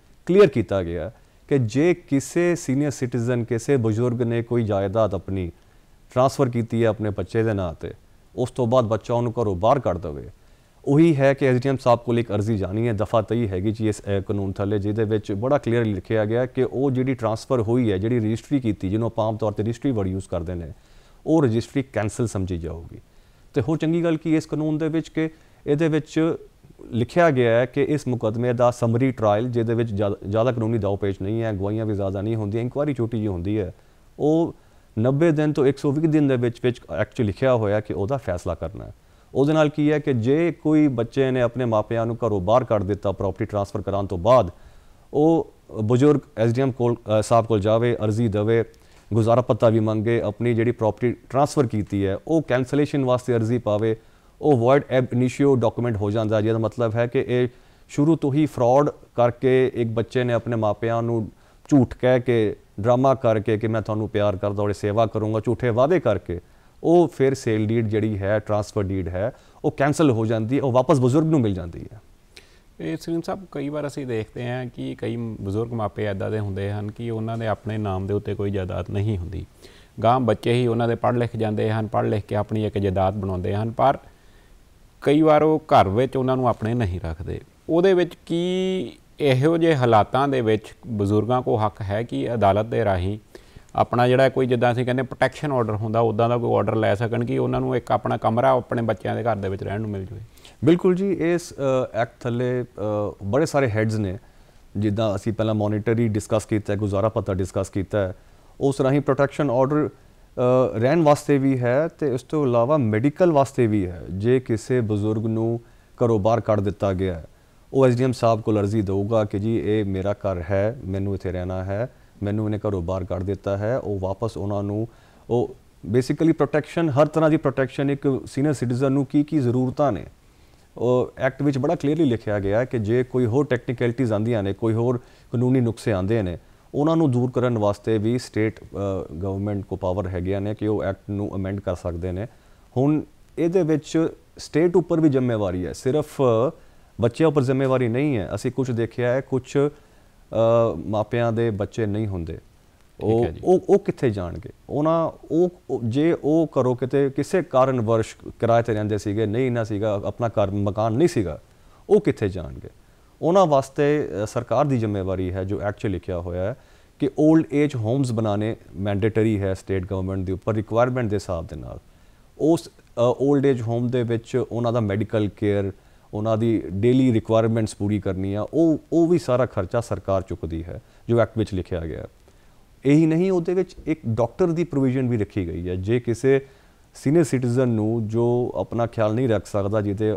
ਕਲੀਅਰ ਕੀਤਾ ਗਿਆ ਕਿ ਜੇ ਕਿਸੇ ਸੀਨੀਅਰ ਸਿਟੀਜ਼ਨ, ਕਿਸੇ ਬਜ਼ੁਰਗ ਨੇ ਕੋਈ ਜਾਇਦਾਦ ਆਪਣੀ ਟਰਾਂਸਫਰ ਕੀਤੀ ਹੈ ਆਪਣੇ ਬੱਚੇ ਦੇ ਨਾਂ 'ਤੇ, ਉਸ ਤੋਂ ਬਾਅਦ ਬੱਚਾ ਉਹਨੂੰ ਘਰੋਂ ਬਾਹਰ ਕੱਢ ਦੇਵੇ, ਉਹੀ ਹੈ ਕਿ ਐਸਡੀਐਮ ਸਾਹਿਬ ਕੋਲ ਇੱਕ ਅਰਜ਼ੀ ਜਾਣੀ ਹੈ। ਦਫਾ 23 ਹੈਗੀ ਜੀ ਇਸ ਕਾਨੂੰਨ ਥੱਲੇ, ਜਿਹਦੇ ਵਿੱਚ ਬੜਾ ਕਲੀਅਰਲੀ ਲਿਖਿਆ ਗਿਆ ਕਿ ਉਹ ਜਿਹੜੀ ਟਰਾਂਸਫਰ ਹੋਈ ਹੈ, ਜਿਹੜੀ ਰਜਿਸਟਰੀ ਕੀਤੀ, ਜਿਹਨੂੰ ਆਪਾਂ ਆਮ ਤੌਰ 'ਤੇ ਰਜਿਸਟਰੀ ਵਰਡ ਯੂਜ਼ ਕਰਦੇ ਨੇ, ਉਹ ਰਜਿਸਟਰੀ ਕੈਂਸਲ ਸਮਝੀ ਜਾਊਗੀ। ਤੇ ਹੋਰ ਚੰਗੀ ਗੱਲ ਕੀ ਇਸ ਕਾਨੂੰਨ ਦੇ ਵਿੱਚ ਕਿ ਇਹਦੇ ਵਿੱਚ ਲਿਖਿਆ ਗਿਆ ਹੈ ਕਿ ਇਸ ਮੁਕੱਦਮੇ ਦਾ ਸਮਰੀ ਟਰਾਇਲ, ਜਿਹਦੇ ਵਿੱਚ ਜ਼ਿਆਦਾ ਕਾਨੂੰਨੀ ਦਾਅ ਪੇਚ ਨਹੀਂ ਹੈ, ਗਵਾਹੀਆਂ ਵੀ ਜ਼ਿਆਦਾ ਨਹੀਂ ਹੁੰਦੀਆਂ, ਇਨਕੁਆਇਰੀ ਛੋਟੀ ਜਿਹੀ ਹੁੰਦੀ ਹੈ, ਉਹ 90 ਦਿਨ ਤੋਂ 120 ਦਿਨ ਦੇ ਵਿੱਚ ਐਕਟ 'ਚ ਲਿਖਿਆ ਹੋਇਆ ਕਿ ਉਹਦਾ ਫੈਸਲਾ ਕਰਨਾ ਹੈ। ਉਹਦੇ ਨਾਲ ਕੀ ਹੈ ਕਿ ਜੇ ਕੋਈ ਬੱਚੇ ਨੇ ਆਪਣੇ ਮਾਪਿਆਂ ਨੂੰ ਘਰੋਂ ਬਾਹਰ ਕੱਢ ਦਿੱਤਾ ਪ੍ਰਾਪਰਟੀ ਟਰਾਂਸਫਰ ਕਰਾਉਣ ਤੋਂ ਬਾਅਦ, ਉਹ ਬਜ਼ੁਰਗ ਐਸਡੀਐਮ ਸਾਹਿਬ ਕੋਲ ਜਾਵੇ, ਅਰਜ਼ੀ ਦੇਵੇ, ਗੁਜ਼ਾਰਾ ਪੱਤਾ ਵੀ ਮੰਗੇ, ਆਪਣੀ ਜਿਹੜੀ ਪ੍ਰਾਪਰਟੀ ਟਰਾਂਸਫਰ ਕੀਤੀ ਹੈ ਉਹ ਕੈਂਸਲੇਸ਼ਨ ਵਾਸਤੇ ਅਰਜ਼ੀ ਪਾਵੇ, ਉਹ ਵੋਇਡ ਐਬ ਇਨੀਸ਼ੀਓ ਡਾਕੂਮੈਂਟ ਹੋ ਜਾਂਦਾ, ਜਿਹਦਾ ਮਤਲਬ ਹੈ ਕਿ ਇਹ ਸ਼ੁਰੂ ਤੋਂ ਹੀ ਫਰਾਡ ਕਰਕੇ ਇੱਕ ਬੱਚੇ ਨੇ ਆਪਣੇ ਮਾਪਿਆਂ ਨੂੰ ਝੂਠ ਕਹਿ ਕੇ, ਡਰਾਮਾ ਕਰਕੇ ਕਿ ਮੈਂ ਤੁਹਾਨੂੰ ਪਿਆਰ ਕਰਦਾ, ਤੁਹਾਡੀ ਸੇਵਾ ਕਰੂੰਗਾ, ਝੂਠੇ ਵਾਅਦੇ ਕਰਕੇ ਉਹ ਫਿਰ ਸੇਲ ਡੀਡ ਜਿਹੜੀ ਹੈ, ਟਰਾਂਸਫਰ ਡੀਡ ਹੈ, ਉਹ ਕੈਂਸਲ ਹੋ ਜਾਂਦੀ ਹੈ, ਉਹ ਵਾਪਸ ਬਜ਼ੁਰਗ ਨੂੰ ਮਿਲ ਜਾਂਦੀ ਹੈ। ਇਹ ਸਲੀਮ ਸਾਹਿਬ ਕਈ ਵਾਰ ਅਸੀਂ ਦੇਖਦੇ ਹਾਂ ਕਿ ਕਈ ਬਜ਼ੁਰਗ ਮਾਪੇ ਇੱਦਾਂ ਦੇ ਹੁੰਦੇ ਹਨ ਕਿ ਉਹਨਾਂ ਦੇ ਆਪਣੇ ਨਾਮ ਦੇ ਉੱਤੇ ਕੋਈ ਜਾਇਦਾਦ ਨਹੀਂ ਹੁੰਦੀ, ਗਾਂ ਬੱਚੇ ਹੀ ਉਹਨਾਂ ਦੇ ਪੜ੍ਹ ਲਿਖ ਜਾਂਦੇ ਹਨ, ਪੜ੍ਹ ਲਿਖ ਕੇ ਆਪਣੀ ਇੱਕ ਜਾਇਦਾਦ ਬਣਾਉਂਦੇ ਹਨ, ਪਰ ਕਈ ਵਾਰ ਉਹ ਘਰ ਵਿੱਚ ਉਹਨਾਂ ਨੂੰ ਆਪਣੇ ਨਹੀਂ ਰੱਖਦੇ। ਉਹਦੇ ਵਿੱਚ ਕੀ ਇਹੋ ਜਿਹੇ ਹਾਲਾਤਾਂ ਦੇ ਵਿੱਚ ਬਜ਼ੁਰਗਾਂ ਕੋਲ ਹੱਕ ਹੈ ਕਿ ਅਦਾਲਤ ਦੇ ਰਾਹੀਂ ਆਪਣਾ ਜਿਹੜਾ ਕੋਈ, ਜਿੱਦਾਂ ਅਸੀਂ ਕਹਿੰਦੇ ਪ੍ਰੋਟੈਕਸ਼ਨ ਆਰਡਰ ਹੁੰਦਾ, ਉੱਦਾਂ ਦਾ ਕੋਈ ਆਰਡਰ ਲੈ ਸਕਣ ਕਿ ਉਹਨਾਂ ਨੂੰ ਇੱਕ ਆਪਣਾ ਕਮਰਾ ਆਪਣੇ ਬੱਚਿਆਂ ਦੇ ਘਰ ਦੇ ਵਿੱਚ ਰਹਿਣ ਨੂੰ ਮਿਲ ਜਾਵੇ? ਬਿਲਕੁਲ ਜੀ, ਇਸ ਐਕਟ ਥੱਲੇ ਬੜੇ ਸਾਰੇ ਹੈਡਸ ਨੇ, ਜਿੱਦਾਂ ਅਸੀਂ ਪਹਿਲਾਂ ਮੋਨੀਟਰੀ ਡਿਸਕਸ ਕੀਤਾ, ਗੁਜ਼ਾਰਾ ਪੱਤਾ ਡਿਸਕਸ ਕੀਤਾ, ਉਸ ਰਾਹੀਂ ਪ੍ਰੋਟੈਕਸ਼ਨ ਆਰਡਰ ਰਹਿਣ ਵਾਸਤੇ ਵੀ ਹੈ ਅਤੇ ਉਸ ਤੋਂ ਇਲਾਵਾ ਮੈਡੀਕਲ ਵਾਸਤੇ ਵੀ ਹੈ। ਜੇ ਕਿਸੇ ਬਜ਼ੁਰਗ ਨੂੰ ਘਰੋਂ ਬਾਹਰ ਕੱਢ ਦਿੱਤਾ ਗਿਆ ਹੈ, ਉਹ ਐਸਡੀਐਮ ਸਾਹਿਬ ਕੋਲ ਅਰਜ਼ੀ ਦੇਊਗਾ ਕਿ ਜੀ ਇਹ ਮੇਰਾ ਘਰ ਹੈ, ਮੈਨੂੰ ਇੱਥੇ ਰਹਿਣਾ ਹੈ, ਮੈਨੂੰ ਇਹਨੇ ਘਰੋਂ ਬਾਹਰ ਕੱਢ ਦਿੱਤਾ ਹੈ, ਉਹ ਵਾਪਸ ਉਹਨਾਂ ਨੂੰ ਉਹ ਬੇਸਿਕਲੀ ਪ੍ਰੋਟੈਕਸ਼ਨ, ਹਰ ਤਰ੍ਹਾਂ ਦੀ ਪ੍ਰੋਟੈਕਸ਼ਨ ਇੱਕ ਸੀਨੀਅਰ ਸਿਟੀਜ਼ਨ ਨੂੰ ਕੀ ਜ਼ਰੂਰਤਾਂ ਨੇ, ਉਹ ਐਕਟ ਵਿੱਚ ਬੜਾ ਕਲੀਅਰਲੀ ਲਿਖਿਆ ਗਿਆ ਕਿ ਜੇ ਕੋਈ ਹੋਰ ਟੈਕਨੀਕੈਲਿਟੀਜ਼ ਆਉਂਦੀਆਂ ਨੇ, ਕੋਈ ਹੋਰ ਕਾਨੂੰਨੀ ਨੁਕਸੇ ਆਉਂਦੇ ਨੇ, ਉਹਨਾਂ ਨੂੰ ਦੂਰ ਕਰਨ ਵਾਸਤੇ ਵੀ ਸਟੇਟ ਗਵਰਨਮੈਂਟ ਕੋ ਪਾਵਰ ਹੈਗੀਆਂ ਨੇ ਕਿ ਉਹ ਐਕਟ ਨੂੰ ਅਮੈਂਡ ਕਰ ਸਕਦੇ ਨੇ। ਹੁਣ ਇਹਦੇ ਵਿੱਚ ਸਟੇਟ ਉੱਪਰ ਵੀ ਜ਼ਿੰਮੇਵਾਰੀ ਹੈ, ਸਿਰਫ ਬੱਚਿਆਂ ਉੱਪਰ ਜ਼ਿੰਮੇਵਾਰੀ ਨਹੀਂ ਹੈ। ਅਸੀਂ ਕੁਝ ਦੇਖਿਆ ਹੈ, ਕੁਝ ਮਾਪਿਆਂ ਦੇ ਬੱਚੇ ਨਹੀਂ ਹੁੰਦੇ, ਉਹ ਕਿੱਥੇ ਜਾਣਗੇ? ਜੇ ਉਹ ਘਰੋਂ ਕਿਤੇ ਕਿਸੇ ਕਾਰਨ ਵਰਸ਼ ਕਿਰਾਏ 'ਤੇ ਰਹਿੰਦੇ ਸੀਗੇ, ਨਹੀਂ ਨਾ ਸੀਗਾ ਆਪਣਾ ਘਰ ਮਕਾਨ ਨਹੀਂ ਸੀਗਾ, ਉਹ ਕਿੱਥੇ ਜਾਣਗੇ? ਉਹਨਾਂ ਵਾਸਤੇ ਸਰਕਾਰ ਦੀ ਜ਼ਿੰਮੇਵਾਰੀ ਹੈ, ਜੋ ਐਕਟ 'ਚ ਲਿਖਿਆ ਹੋਇਆ ਹੈ ਕਿ ਓਲਡ ਏਜ ਹੋਮਸ ਬਣਾਉਣੇ ਮੈਂਡੇਟਰੀ ਹੈ ਸਟੇਟ ਗਵਰਨਮੈਂਟ ਦੇ ਉੱਪਰ ਰਿਕੁਆਇਰਮੈਂਟ ਦੇ ਹਿਸਾਬ ਦੇ ਨਾਲ। ਉਸ ਓਲਡ ਏਜ ਹੋਮ ਦੇ ਵਿੱਚ ਉਹਨਾਂ ਦਾ ਮੈਡੀਕਲ ਕੇਅਰ, ਉਹਨਾਂ ਦੀ ਡੇਲੀ ਰਿਕੁਆਇਰਮੈਂਟਸ ਪੂਰੀ ਕਰਨੀ ਆ, ਉਹ ਵੀ ਸਾਰਾ ਖਰਚਾ ਸਰਕਾਰ ਚੁੱਕਦੀ ਹੈ, ਜੋ ਐਕਟ ਵਿੱਚ ਲਿਖਿਆ ਗਿਆ। ਇਹੀ ਨਹੀਂ, ਉਹਦੇ ਵਿੱਚ ਇੱਕ ਡਾਕਟਰ ਦੀ ਪ੍ਰੋਵੀਜ਼ਨ ਵੀ ਰੱਖੀ ਗਈ ਹੈ। ਜੇ ਕਿਸੇ ਸੀਨੀਅਰ ਸਿਟੀਜ਼ਨ ਨੂੰ ਜੋ ਆਪਣਾ ਖਿਆਲ ਨਹੀਂ ਰੱਖ ਸਕਦਾ, ਜਿਹਦੇ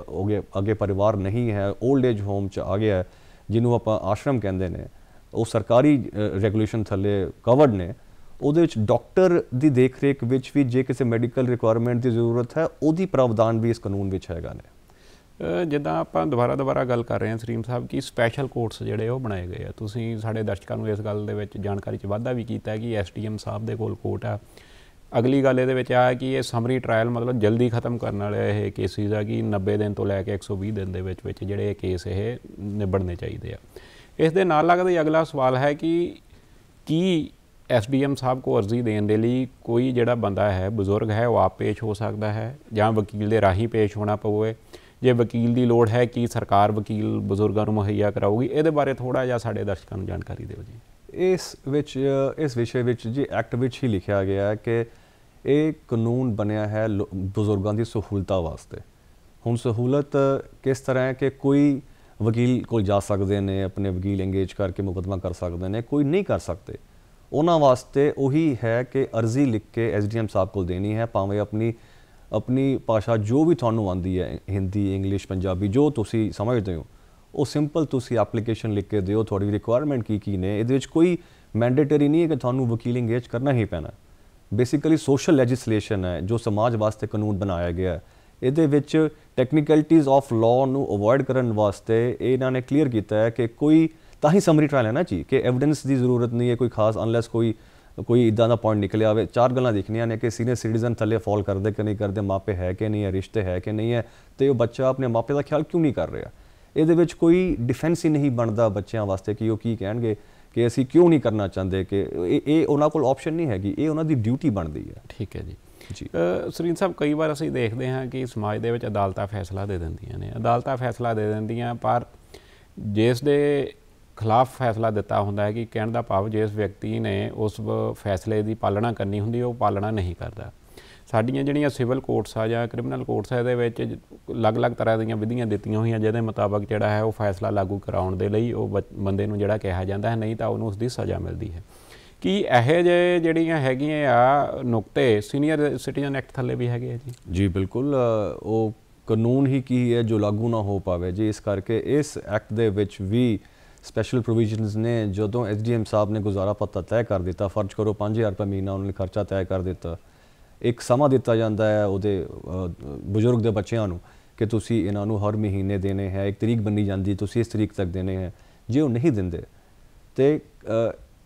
ਅੱਗੇ ਪਰਿਵਾਰ ਨਹੀਂ ਹੈ, ਓਲਡ ਏਜ ਹੋਮ 'ਚ ਆ ਗਿਆ, ਜਿਹਨੂੰ ਆਪਾਂ ਆਸ਼ਰਮ ਕਹਿੰਦੇ ਨੇ, ਉਹ ਸਰਕਾਰੀ ਰੈਗੂਲੇਸ਼ਨ ਥੱਲੇ ਕਵਰਡ ਨੇ, ਉਹਦੇ ਵਿੱਚ ਡਾਕਟਰ ਦੀ ਦੇਖ ਰੇਖ ਵਿੱਚ ਵੀ ਜੇ ਕਿਸੇ ਮੈਡੀਕਲ ਰਿਕੁਆਇਰਮੈਂਟ ਦੀ ਜ਼ਰੂਰਤ ਹੈ, ਉਹਦੀ ਪ੍ਰਾਵਧਾਨ ਵੀ ਇਸ ਕਾਨੂੰਨ ਵਿੱਚ ਹੈਗਾ ਨੇ। ਜਿੱਦਾਂ ਆਪਾਂ ਦੁਬਾਰਾ ਗੱਲ ਕਰ ਰਹੇ ਹਾਂ ਸਲੀਮ ਸਾਹਿਬ ਕਿ ਸਪੈਸ਼ਲ ਕੋਰਟਸ ਜਿਹੜੇ ਉਹ ਬਣਾਏ ਗਏ ਆ, ਤੁਸੀਂ ਸਾਡੇ ਦਰਸ਼ਕਾਂ ਨੂੰ ਇਸ ਗੱਲ ਦੇ ਵਿੱਚ ਜਾਣਕਾਰੀ 'ਚ ਵਾਧਾ ਵੀ ਕੀਤਾ ਕਿ ਐਸਡੀਐਮ ਸਾਹਿਬ ਦੇ ਕੋਲ ਕੋਰਟ ਆ। ਅਗਲੀ ਗੱਲ ਇਹਦੇ ਵਿੱਚ ਆ ਕਿ ਇਹ ਸਮਰੀ ਟਰਾਇਲ ਮਤਲਬ ਜਲਦੀ ਖਤਮ ਕਰਨ ਵਾਲੇ ਇਹ ਕੇਸਿਸ ਆ ਕਿ 90 ਦਿਨ ਤੋਂ ਲੈ ਕੇ 120 ਦਿਨ ਦੇ ਵਿੱਚ ਜਿਹੜੇ ਇਹ ਕੇਸ ਇਹ ਨਿਬੜਨੇ ਚਾਹੀਦੇ ਆ। ਇਸ ਦੇ ਨਾਲ ਲੱਗਦਾ ਅਗਲਾ ਸਵਾਲ ਹੈ ਕਿ ਕੀ ਐਸਡੀਐਮ ਸਾਹਿਬ ਕੋ ਅਰਜ਼ੀ ਦੇਣ ਦੇ ਲਈ ਕੋਈ ਜਿਹੜਾ ਬੰਦਾ ਹੈ, ਬਜ਼ੁਰਗ ਹੈ, ਉਹ ਆਪ ਪੇਸ਼ ਹੋ ਸਕਦਾ ਹੈ ਜਾਂ ਵਕੀਲ ਦੇ ਰਾਹੀਂ ਪੇਸ਼ ਹੋਣਾ ਪਵੇ? ਜੇ ਵਕੀਲ ਦੀ ਲੋੜ ਹੈ, ਕੀ ਸਰਕਾਰ ਵਕੀਲ ਬਜ਼ੁਰਗਾਂ ਨੂੰ ਮੁਹੱਈਆ ਕਰਾਊਗੀ? ਇਹਦੇ ਬਾਰੇ ਥੋੜ੍ਹਾ ਜਿਹਾ ਸਾਡੇ ਦਰਸ਼ਕਾਂ ਨੂੰ ਜਾਣਕਾਰੀ ਦਿਓ ਜੀ। ਇਸ ਵਿਸ਼ੇ ਵਿੱਚ ਜੀ ਐਕਟ ਵਿੱਚ ਹੀ ਲਿਖਿਆ ਗਿਆ ਹੈ ਕਿ ਇਹ ਕਾਨੂੰਨ ਬਣਿਆ ਹੈ ਬਜ਼ੁਰਗਾਂ ਦੀ ਸਹੂਲਤਾਂ ਵਾਸਤੇ। ਹੁਣ ਸਹੂਲਤ ਕਿਸ ਤਰ੍ਹਾਂ ਹੈ ਕਿ ਕੋਈ ਵਕੀਲ ਕੋਲ ਜਾ ਸਕਦੇ ਨੇ, ਆਪਣੇ ਵਕੀਲ ਇੰਗੇਜ ਕਰਕੇ ਮੁਕੱਦਮਾ ਕਰ ਸਕਦੇ ਨੇ, ਕੋਈ ਨਹੀਂ ਕਰ ਸਕਦੇ। ਉਹਨਾਂ ਵਾਸਤੇ ਉਹੀ ਹੈ ਕਿ ਅਰਜ਼ੀ ਲਿਖ ਕੇ ਐਸਡੀਐਮ ਸਾਹਿਬ ਕੋਲ ਦੇਣੀ ਹੈ, ਭਾਵੇਂ ਆਪਣੀ ਭਾਸ਼ਾ ਜੋ ਵੀ ਤੁਹਾਨੂੰ ਆਉਂਦੀ ਹੈ, ਹਿੰਦੀ, ਇੰਗਲਿਸ਼, ਪੰਜਾਬੀ, ਜੋ ਤੁਸੀਂ ਸਮਝਦੇ ਹੋ, ਉਹ ਸਿੰਪਲ ਤੁਸੀਂ ਐਪਲੀਕੇਸ਼ਨ ਲਿਖ ਕੇ ਦਿਓ, ਤੁਹਾਡੀ ਰਿਕੁਆਇਰਮੈਂਟ ਕੀ ਨੇ। ਇਹਦੇ ਵਿੱਚ ਕੋਈ ਮੈਂਡੇਟਰੀ ਨਹੀਂ ਹੈ ਕਿ ਤੁਹਾਨੂੰ ਵਕੀਲ ਇੰਗੇਜ ਕਰਨਾ ਹੀ ਪੈਣਾ। ਬੇਸਿਕਲੀ ਸੋਸ਼ਲ ਲੈਜਿਸਲੇਸ਼ਨ ਹੈ ਜੋ ਸਮਾਜ ਵਾਸਤੇ ਕਾਨੂੰਨ ਬਣਾਇਆ ਗਿਆ ਹੈ। ਇਹਦੇ ਵਿੱਚ ਟੈਕਨੀਕਲਿਟੀਜ਼ ਆਫ ਲਾਅ ਨੂੰ ਅਵੋਇਡ ਕਰਨ ਵਾਸਤੇ ਇਹਨਾਂ ਨੇ ਕਲੀਅਰ ਕੀਤਾ ਹੈ ਕਿ ਕੋਈ ਤਾਂ ਹੀ ਸਮਰੀ ਟ੍ਰਾਇਲ ਲੈਣਾ ਚਾਹੀਏ ਕਿ ਐਵੀਡੈਂਸ ਦੀ ਜ਼ਰੂਰਤ ਨਹੀਂ ਹੈ ਕੋਈ ਖਾਸ, ਅਨਲੈਸ ਕੋਈ ਇੱਦਾਂ ਦਾ ਪੁਆਇੰਟ ਨਿਕਲਿਆ ਆਵੇ। 4 ਗੱਲਾਂ ਦੇਖਣੀਆਂ ਨੇ ਕਿ ਸੀਨੀਅਰ ਸਿਟੀਜ਼ਨ ਥੱਲੇ ਫਾਲ ਕਰਦੇ ਕਿ ਨਹੀਂ ਕਰਦੇ, ਮਾਪੇ ਹੈ ਕਿ ਨਹੀਂ ਹੈ, ਰਿਸ਼ਤੇ ਹੈ ਕਿ ਨਹੀਂ ਹੈ, ਅਤੇ ਉਹ ਬੱਚਾ ਆਪਣੇ ਮਾਪੇ ਦਾ ਖਿਆਲ ਕਿਉਂ ਨਹੀਂ ਕਰ ਰਿਹਾ। ਇਹਦੇ ਵਿੱਚ ਕੋਈ ਡਿਫੈਂਸ ਹੀ ਨਹੀਂ ਬਣਦਾ ਬੱਚਿਆਂ ਵਾਸਤੇ ਕਿ ਉਹ ਕੀ ਕਹਿਣਗੇ ਕਿ ਅਸੀਂ ਕਿਉਂ ਨਹੀਂ ਕਰਨਾ ਚਾਹੁੰਦੇ, ਕਿ ਇਹ ਉਹਨਾਂ ਕੋਲ ਆਪਸ਼ਨ ਨਹੀਂ ਹੈਗੀ, ਇਹ ਉਹਨਾਂ ਦੀ ਡਿਊਟੀ ਬਣਦੀ ਹੈ। ਠੀਕ ਹੈ ਜੀ। ਸੁਰਿੰਦਰ ਸਾਹਿਬ, ਕਈ ਵਾਰ ਅਸੀਂ ਦੇਖਦੇ ਹਾਂ ਕਿ ਸਮਾਜ ਦੇ ਵਿੱਚ ਅਦਾਲਤਾਂ ਫੈਸਲਾ ਦੇ ਦਿੰਦੀਆਂ ਨੇ, ਅਦਾਲਤਾਂ ਫੈਸਲਾ ਦੇ ਦਿੰਦੀਆਂ, ਪਰ ਜਿਸ ਦੇ ਖਿਲਾਫ ਫੈਸਲਾ ਦਿੱਤਾ ਹੁੰਦਾ ਹੈ ਕਿ ਕਹਿਣ ਦਾ ਭਾਵ ਜਿਸ ਵਿਅਕਤੀ ਨੇ ਉਸ ਫੈਸਲੇ ਦੀ ਪਾਲਣਾ ਕਰਨੀ ਹੁੰਦੀ ਉਹ ਪਾਲਣਾ ਨਹੀਂ ਕਰਦਾ। ਸਾਡੀਆਂ ਜਿਹੜੀਆਂ ਸਿਵਲ ਕੋਰਟਸ ਆ ਜਾਂ ਕ੍ਰਿਮੀਨਲ ਕੋਰਟਸ ਆ, ਇਹਦੇ ਵਿੱਚ ਅਲੱਗ-ਅਲੱਗ ਤਰ੍ਹਾਂ ਦੀਆਂ ਵਿਧੀਆਂ ਦਿੱਤੀਆਂ ਹੋਈਆਂ ਜਿਹਦੇ ਮੁਤਾਬਕ ਜਿਹੜਾ ਹੈ ਉਹ ਫੈਸਲਾ ਲਾਗੂ ਕਰਾਉਣ ਦੇ ਲਈ ਉਹ ਬੰਦੇ ਨੂੰ ਜਿਹੜਾ ਕਿਹਾ ਜਾਂਦਾ ਹੈ, ਨਹੀਂ ਤਾਂ ਉਹਨੂੰ ਉਸ ਦੀ ਸਜ਼ਾ ਮਿਲਦੀ ਹੈ। ਕੀ ਇਹੋ ਜਿਹੇ ਜਿਹੜੀਆਂ ਹੈਗੀਆਂ ਆ ਨੁਕਤੇ ਸੀਨੀਅਰ ਸਿਟੀਜ਼ਨ ਐਕਟ ਥੱਲੇ ਵੀ ਹੈਗੇ ਆ ਜੀ? ਜੀ ਬਿਲਕੁਲ, ਉਹ ਕਾਨੂੰਨ ਹੀ ਕੀ ਹੈ ਜੋ ਲਾਗੂ ਨਾ ਹੋ ਪਾਵੇ ਜੀ। ਇਸ ਕਰਕੇ ਇਸ ਐਕਟ ਦੇ ਵਿੱਚ ਵੀ ਸਪੈਸ਼ਲ ਪ੍ਰੋਵੀਜ਼ਨਸ ਨੇ। ਜਦੋਂ SDM ਸਾਹਿਬ ਨੇ ਗੁਜ਼ਾਰਾ ਭੱਤਾ ਤੈਅ ਕਰ ਦਿੱਤਾ, ਫਰਜ਼ ਕਰੋ 5000 ਰੁਪਏ ਮਹੀਨਾ ਉਹਨਾਂ ਨੇ ਖਰਚਾ ਤੈਅ ਕਰ ਦਿੱਤਾ, ਇੱਕ ਸਮਾਂ ਦਿੱਤਾ ਜਾਂਦਾ ਹੈ ਉਹਦੇ ਬਜ਼ੁਰਗ ਦੇ ਬੱਚਿਆਂ ਨੂੰ ਕਿ ਤੁਸੀਂ ਇਹਨਾਂ ਨੂੰ ਹਰ ਮਹੀਨੇ ਦੇਣੇ ਹੈ, ਇੱਕ ਤਰੀਕ ਬੰਨੀ ਜਾਂਦੀ ਤੁਸੀਂ ਇਸ ਤਰੀਕ ਤੱਕ ਦੇਣੇ ਹੈ। ਜੇ ਉਹ ਨਹੀਂ ਦਿੰਦੇ ਤੇ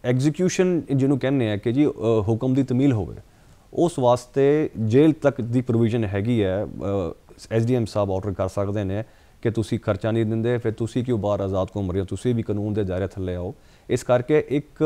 ਐਗਜ਼ੀਕਿਊਸ਼ਨ ਜਿਹਨੂੰ ਕਹਿੰਦੇ ਆ ਕਿ ਜੀ ਹੁਕਮ ਦੀ ਤਮੀਲ ਹੋਵੇ, ਉਸ ਵਾਸਤੇ ਜੇਲ੍ਹ ਤੱਕ ਦੀ ਪ੍ਰੋਵੀਜ਼ਨ ਹੈਗੀ ਹੈ। SDM ਸਾਹਿਬ ਆਰਡਰ ਕਰ ਸਕਦੇ ਨੇ ਕਿ ਤੁਸੀਂ ਖਰਚਾ ਨਹੀਂ ਦਿੰਦੇ, ਫਿਰ ਤੁਸੀਂ ਕਿਉਂ ਬਾਹਰ ਆਜ਼ਾਦ ਘੁੰਮ ਰਹੇ ਹੋ, ਤੁਸੀਂ ਵੀ ਕਾਨੂੰਨ ਦੇ ਦਾਇਰੇ ਥੱਲੇ ਆਓ। ਇਸ ਕਰਕੇ ਇੱਕ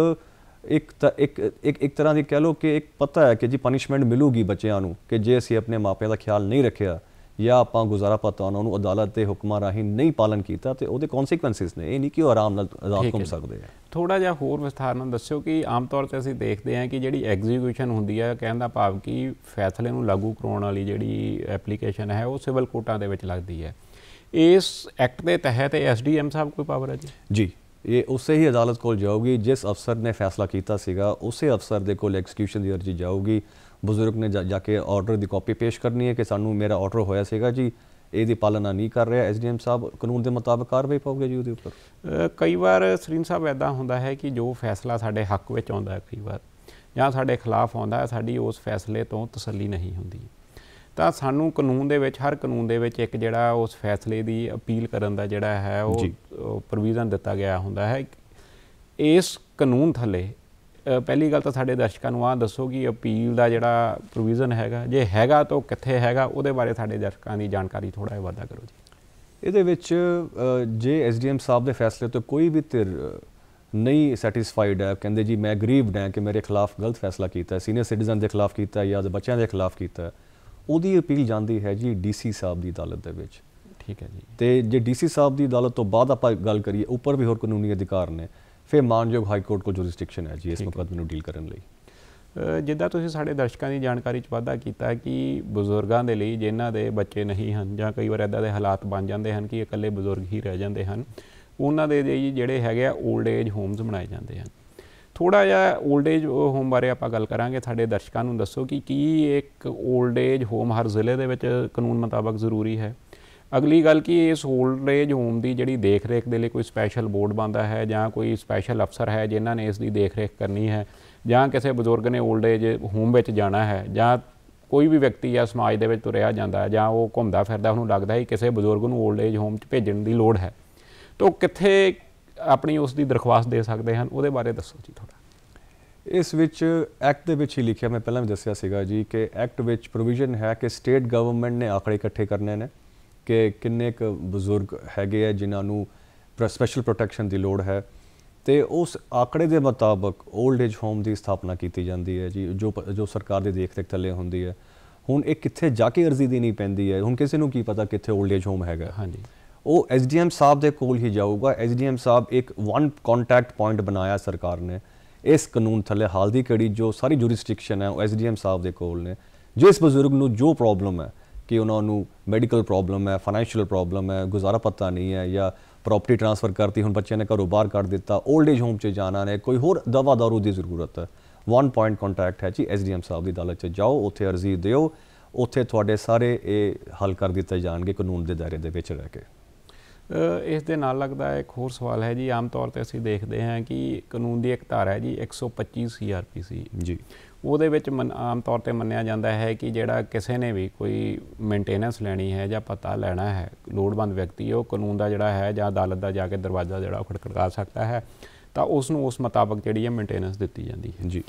ਤਰ੍ਹਾਂ ਦੀ ਕਹਿ ਲਓ ਕਿ ਇੱਕ ਪਤਾ ਹੈ ਕਿ ਜੀ ਪਨਿਸ਼ਮੈਂਟ ਮਿਲੂਗੀ ਬੱਚਿਆਂ ਨੂੰ ਕਿ ਜੇ ਅਸੀਂ ਆਪਣੇ ਮਾਪਿਆਂ ਦਾ ਖਿਆਲ ਨਹੀਂ ਰੱਖਿਆ ਜਾਂ ਆਪਾਂ ਗੁਜ਼ਾਰਾ ਭੱਤਾ ਉਹਨਾਂ ਨੂੰ ਅਦਾਲਤ ਦੇ ਹੁਕਮਾਂ ਰਾਹੀਂ ਨਹੀਂ ਪਾਲਨ ਕੀਤਾ ਤੇ ਉਹਦੇ ਕੌਨਸੀਕੁਐਂਸਿਸ ਨੇ। ਇਹ ਨਹੀਂ ਕਿ ਉਹ ਆਰਾਮ ਨਾਲ ਆਜ਼ਾਦ ਘੁੰਮ ਸਕਦੇ ਆ। ਥੋੜ੍ਹਾ ਜਿਹਾ ਹੋਰ ਵਿਸਥਾਰ ਨਾਲ ਦੱਸਿਓ ਕਿ ਆਮ ਤੌਰ 'ਤੇ ਅਸੀਂ ਦੇਖਦੇ ਹਾਂ ਕਿ ਜਿਹੜੀ ਐਗਜ਼ੀਕਿਊਸ਼ਨ ਹੁੰਦੀ ਹੈ, ਕਹਿਣ ਦਾ ਭਾਵ ਕਿ ਫੈਸਲੇ ਨੂੰ ਲਾਗੂ ਕਰਾਉਣ ਵਾਲੀ ਜਿਹੜੀ ਐਪਲੀਕੇਸ਼ਨ ਹੈ ਉਹ ਸਿਵਲ ਕੋਰਟਾਂ ਦੇ ਵਿੱਚ ਲੱਗਦੀ ਹੈ। ਇਸ ਐਕਟ ਦੇ ਤਹਿਤ SDM ਸਾਹਿਬ ਕੋਈ ਪਾਵਰ ਹੈ ਜੀ? ਜੀ, ਇਹ ਉਸੇ ਹੀ ਅਦਾਲਤ ਕੋਲ ਜਾਊਗੀ ਜਿਸ ਅਫਸਰ ਨੇ ਫੈਸਲਾ ਕੀਤਾ ਸੀਗਾ, ਉਸੇ ਅਫਸਰ ਦੇ ਕੋਲ ਐਕਸੀਕਿਊਸ਼ਨ ਦੀ ਅਰਜ਼ੀ ਜਾਊਗੀ। ਬਜ਼ੁਰਗ ਨੇ ਜਾ ਕੇ ਆਰਡਰ ਦੀ ਕਾਪੀ ਪੇਸ਼ ਕਰਨੀ ਹੈ ਕਿ ਸਾਨੂੰ ਮੇਰਾ ਆਰਡਰ ਹੋਇਆ ਸੀਗਾ ਜੀ, ਇਹਦੀ ਪਾਲਣਾ ਨਹੀਂ ਕਰ ਰਿਹਾ SDM ਸਾਹਿਬ, ਕਾਨੂੰਨ ਦੇ ਮੁਤਾਬਕ ਕਾਰਵਾਈ ਪਾਊਗੇ ਜੀ ਉਹਦੇ ਉੱਪਰ। ਕਈ ਵਾਰ ਸੁਰਿੰਦਰ ਸਾਹਿਬ ਇੱਦਾਂ ਹੁੰਦਾ ਹੈ ਕਿ ਜੋ ਫੈਸਲਾ ਸਾਡੇ ਹੱਕ ਵਿੱਚ ਆਉਂਦਾ ਹੈ ਕਈ ਵਾਰ ਜਾਂ ਸਾਡੇ ਖਿਲਾਫ ਆਉਂਦਾ ਹੈ, ਸਾਡੀ ਉਸ ਫੈਸਲੇ ਤੋਂ ਤਸੱਲੀ ਨਹੀਂ ਹੁੰਦੀ, ਤਾਂ ਸਾਨੂੰ ਕਾਨੂੰਨ ਦੇ ਵਿੱਚ, ਹਰ ਕਾਨੂੰਨ ਦੇ ਵਿੱਚ ਇੱਕ ਜਿਹੜਾ ਉਸ ਫੈਸਲੇ ਦੀ ਅਪੀਲ ਕਰਨ ਦਾ ਜਿਹੜਾ ਹੈ ਉਹ ਪ੍ਰੋਵੀਜ਼ਨ ਦਿੱਤਾ ਗਿਆ ਹੁੰਦਾ ਹੈ। ਇਸ ਕਾਨੂੰਨ ਥੱਲੇ ਪਹਿਲੀ ਗੱਲ ਤਾਂ ਸਾਡੇ ਦਰਸ਼ਕਾਂ ਨੂੰ ਆਹ ਦੱਸੋ ਕਿ ਅਪੀਲ ਦਾ ਜਿਹੜਾ ਪ੍ਰੋਵੀਜ਼ਨ ਹੈਗਾ, ਜੇ ਹੈਗਾ ਤਾਂ ਕਿੱਥੇ ਹੈਗਾ, ਉਹਦੇ ਬਾਰੇ ਸਾਡੇ ਦਰਸ਼ਕਾਂ ਦੀ ਜਾਣਕਾਰੀ ਥੋੜ੍ਹਾ ਜਿਹਾ ਵਾਧਾ ਕਰੋ ਜੀ। ਇਹਦੇ ਵਿੱਚ ਜੇ SDM ਸਾਹਿਬ ਦੇ ਫੈਸਲੇ ਤੋਂ ਕੋਈ ਵੀ ਧਿਰ ਨਹੀਂ ਸੈਟਿਸਫਾਈਡ ਹੈ, ਕਹਿੰਦੇ ਜੀ ਮੈਂ ਗਰੀਬਡ ਹਾਂ ਕਿ ਮੇਰੇ ਖਿਲਾਫ ਗਲਤ ਫੈਸਲਾ ਕੀਤਾ, ਸੀਨੀਅਰ ਸਿਟੀਜ਼ਨ ਦੇ ਖਿਲਾਫ ਕੀਤਾ ਜਾਂ ਬੱਚਿਆਂ ਦੇ ਖਿਲਾਫ ਕੀਤਾ, ਉਹਦੀ ਅਪੀਲ ਜਾਂਦੀ ਹੈ ਜੀ DC ਸਾਹਿਬ ਦੀ ਅਦਾਲਤ ਦੇ ਵਿੱਚ। ਠੀਕ ਹੈ ਜੀ। ਤੇ ਜੇ DC ਸਾਹਿਬ ਦੀ ਅਦਾਲਤ ਤੋਂ ਬਾਅਦ ਆਪਾਂ ਗੱਲ ਕਰੀਏ, ਉੱਪਰ ਵੀ ਹੋਰ ਕਾਨੂੰਨੀ ਅਧਿਕਾਰ ਨੇ, ਫਿਰ ਮਾਨਯੋਗ ਹਾਈ ਕੋਰਟ ਕੋਲ ਜੁਰਿਸਡਿਕਸ਼ਨ ਹੈ ਜੀ ਇਸ ਮੁਕੱਦਮੇ ਨੂੰ ਡੀਲ ਕਰਨ ਲਈ। ਜਿੱਦਾਂ ਤੁਸੀਂ ਸਾਡੇ ਦਰਸ਼ਕਾਂ ਦੀ ਜਾਣਕਾਰੀ 'ਚ ਵਾਧਾ ਕੀਤਾ ਕਿ ਬਜ਼ੁਰਗਾਂ ਦੇ ਲਈ ਜਿਨ੍ਹਾਂ ਦੇ ਬੱਚੇ ਨਹੀਂ ਹਨ ਜਾਂ ਕਈ ਵਾਰ ਇੱਦਾਂ ਦੇ ਹਾਲਾਤ ਬਣ ਜਾਂਦੇ ਹਨ ਕਿ ਇਕੱਲੇ ਬਜ਼ੁਰਗ ਹੀ ਰਹਿ ਜਾਂਦੇ ਹਨ, ਉਹਨਾਂ ਦੇ ਲਈ ਜਿਹੜੇ ਹੈਗੇ ਆ ਓਲਡ ਏਜ ਹੋਮਸ ਬਣਾਏ ਜਾਂਦੇ ਹਨ। ਥੋੜ੍ਹਾ ਜਿਹਾ ਓਲਡ ਏਜ ਹੋਮ ਬਾਰੇ ਆਪਾਂ ਗੱਲ ਕਰਾਂਗੇ। ਸਾਡੇ ਦਰਸ਼ਕਾਂ ਨੂੰ ਦੱਸੋ ਕਿ ਕੀ ਇੱਕ ਓਲਡ ਏਜ ਹੋਮ ਹਰ ਜ਼ਿਲ੍ਹੇ ਦੇ ਵਿੱਚ ਕਾਨੂੰਨ ਮੁਤਾਬਕ ਜ਼ਰੂਰੀ ਹੈ? ਅਗਲੀ ਗੱਲ ਕਿ ਇਸ ਓਲਡ ਏਜ ਹੋਮ ਦੀ ਜਿਹੜੀ ਦੇਖ ਰੇਖ ਦੇ ਲਈ ਕੋਈ ਸਪੈਸ਼ਲ ਬੋਰਡ ਬਣਦਾ ਹੈ ਜਾਂ ਕੋਈ ਸਪੈਸ਼ਲ ਅਫਸਰ ਹੈ ਜਿਨ੍ਹਾਂ ਨੇ ਇਸ ਦੀ ਦੇਖ ਰੇਖ ਕਰਨੀ ਹੈ, ਜਾਂ ਕਿਸੇ ਬਜ਼ੁਰਗ ਨੇ ਓਲਡ ਏਜ ਹੋਮ ਵਿੱਚ ਜਾਣਾ ਹੈ, ਜਾਂ ਕੋਈ ਵੀ ਵਿਅਕਤੀ ਆ ਸਮਾਜ ਦੇ ਵਿੱਚ ਤੁਰਿਆ ਜਾਂਦਾ ਜਾਂ ਉਹ ਘੁੰਮਦਾ ਫਿਰਦਾ, ਉਹਨੂੰ ਲੱਗਦਾ ਹੈ ਕਿਸੇ ਬਜ਼ੁਰਗ ਨੂੰ ਓਲਡ ਏਜ ਹੋਮ 'ਚ ਭੇਜਣ ਦੀ ਲੋੜ ਹੈ, ਤਾਂ ਕਿੱਥੇ ਆਪਣੀ ਉਸ ਦੀ ਦਰਖਾਸਤ ਦੇ ਸਕਦੇ ਹਨ? ਉਹਦੇ ਬਾਰੇ ਦੱਸੋ ਜੀ ਥੋੜ੍ਹਾ। ਇਸ ਵਿੱਚ ਐਕਟ ਦੇ ਵਿੱਚ ਹੀ ਲਿਖਿਆ, ਮੈਂ ਪਹਿਲਾਂ ਵੀ ਦੱਸਿਆ ਸੀਗਾ ਜੀ ਕਿ ਐਕਟ ਵਿੱਚ ਪ੍ਰੋਵੀਜ਼ਨ ਹੈ ਕਿ ਸਟੇਟ ਗਵਰਨਮੈਂਟ ਨੇ ਆંકੜੇ ਇਕੱਠੇ ਕਰਨੇ ਨੇ ਕਿ ਕਿੰਨੇ ਕੁ ਬਜ਼ੁਰਗ ਹੈਗੇ ਆ ਜਿਨ੍ਹਾਂ ਨੂੰ ਸਪੈਸ਼ਲ ਪ੍ਰੋਟੈਕਸ਼ਨ ਦੀ ਲੋੜ ਹੈ, ਅਤੇ ਉਸ ਆંકੜੇ ਦੇ ਮੁਤਾਬਕ ਓਲਡ ਏਜ ਹੋਮ ਦੀ ਸਥਾਪਨਾ ਕੀਤੀ ਜਾਂਦੀ ਹੈ ਜੀ, ਜੋ ਸਰਕਾਰ ਦੇ ਦੇਖ ਰੇਖ ਥੱਲੇ ਹੁੰਦੀ ਹੈ। ਹੁਣ ਇਹ ਕਿੱਥੇ ਜਾ ਕੇ ਅਰਜ਼ੀ ਦੇਣੀ ਪੈਂਦੀ ਹੈ, ਹੁਣ ਕਿਸੇ ਨੂੰ ਕੀ ਪਤਾ ਕਿੱਥੇ ਓਲਡ ਏਜ ਹੋਮ ਹੈਗਾ। ਹਾਂਜੀ, ਉਹ SDM ਸਾਹਿਬ ਦੇ ਕੋਲ ਹੀ ਜਾਊਗਾ। SDM ਸਾਹਿਬ ਇੱਕ ਵਨ ਕੰਟੈਕਟ ਪੁਆਇੰਟ ਬਣਾਇਆ ਸਰਕਾਰ ਨੇ ਇਸ ਕਾਨੂੰਨ ਥੱਲੇ। ਹਾਲ ਦੀ ਘੜੀ ਜੋ ਸਾਰੀ ਜੁਰਿਸਡਿਕਸ਼ਨ ਹੈ ਉਹ SDM ਸਾਹਿਬ ਦੇ ਕੋਲ ਨੇ। ਜਿਸ ਬਜ਼ੁਰਗ ਨੂੰ ਜੋ ਪ੍ਰੋਬਲਮ ਹੈ ਕਿ ਉਹਨਾਂ ਨੂੰ ਮੈਡੀਕਲ ਪ੍ਰੋਬਲਮ ਹੈ, ਫਾਈਨੈਂਸ਼ੀਅਲ ਪ੍ਰੋਬਲਮ ਹੈ, ਗੁਜ਼ਾਰਾ ਪੱਤਾ ਨਹੀਂ ਹੈ, ਜਾਂ ਪ੍ਰੋਪਰਟੀ ਟ੍ਰਾਂਸਫਰ ਕਰਤੀ, ਹੁਣ ਬੱਚਿਆਂ ਨੇ ਘਰੋਂ ਬਾਹਰ ਕੱਢ ਦਿੱਤਾ, ਓਲਡ ਏਜ ਹੋਮ 'ਚ ਜਾਣਾ ਨੇ, ਕੋਈ ਹੋਰ ਦਵਾ ਦਾਰੂ ਦੀ ਜ਼ਰੂਰਤ ਹੈ, ਵਨ ਪੁਆਇੰਟ ਕੰਟੈਕਟ ਹੈ ਜੀ SDM ਸਾਹਿਬ ਦੀ ਅਦਾਲਤ 'ਚ ਜਾਓ, ਉੱਥੇ ਅਰਜ਼ੀ ਦਿਓ, ਉੱਥੇ ਤੁਹਾਡੇ ਸਾਰੇ ਇਹ ਹੱਲ ਕਰ ਦਿੱਤੇ ਜਾਣਗੇ ਕਾਨੂੰਨ ਦੇ ਦਾਇਰੇ ਦੇ ਵਿੱਚ ਰਹਿ ਕੇ। ਇਸ ਦੇ ਨਾਲ ਲੱਗਦਾ ਇੱਕ ਹੋਰ ਸਵਾਲ ਹੈ ਜੀ, ਆਮ ਤੌਰ 'ਤੇ ਅਸੀਂ ਦੇਖਦੇ ਹਾਂ ਕਿ ਕਾਨੂੰਨ ਦੀ ਇੱਕ ਧਾਰਾ ਹੈ ਜੀ 125 CRPC ਜੀ, ਉਹਦੇ ਵਿੱਚ ਆਮ ਤੌਰ 'ਤੇ ਮੰਨਿਆ ਜਾਂਦਾ ਹੈ ਕਿ ਜਿਹੜਾ ਕਿਸੇ ਨੇ ਵੀ ਕੋਈ ਮੇਨਟੇਨੈਂਸ ਲੈਣੀ ਹੈ ਜਾਂ ਪਤਾ ਲੈਣਾ ਹੈ, ਲੋੜਵੰਦ ਵਿਅਕਤੀ ਉਹ ਕਾਨੂੰਨ ਦਾ ਜਿਹੜਾ ਹੈ ਜਾਂ ਅਦਾਲਤ ਦਾ ਜਾ ਕੇ ਦਰਵਾਜ਼ਾ ਜਿਹੜਾ ਉਹ ਖੜਕਾ ਸਕਦਾ ਹੈ, ਤਾਂ ਉਸ ਨੂੰ ਉਸ ਮੁਤਾਬਕ ਜਿਹੜੀ ਹੈ ਮੇਨਟੇਨੈਂਸ ਦਿੱਤੀ ਜਾਂਦੀ ਹੈ ਜੀ।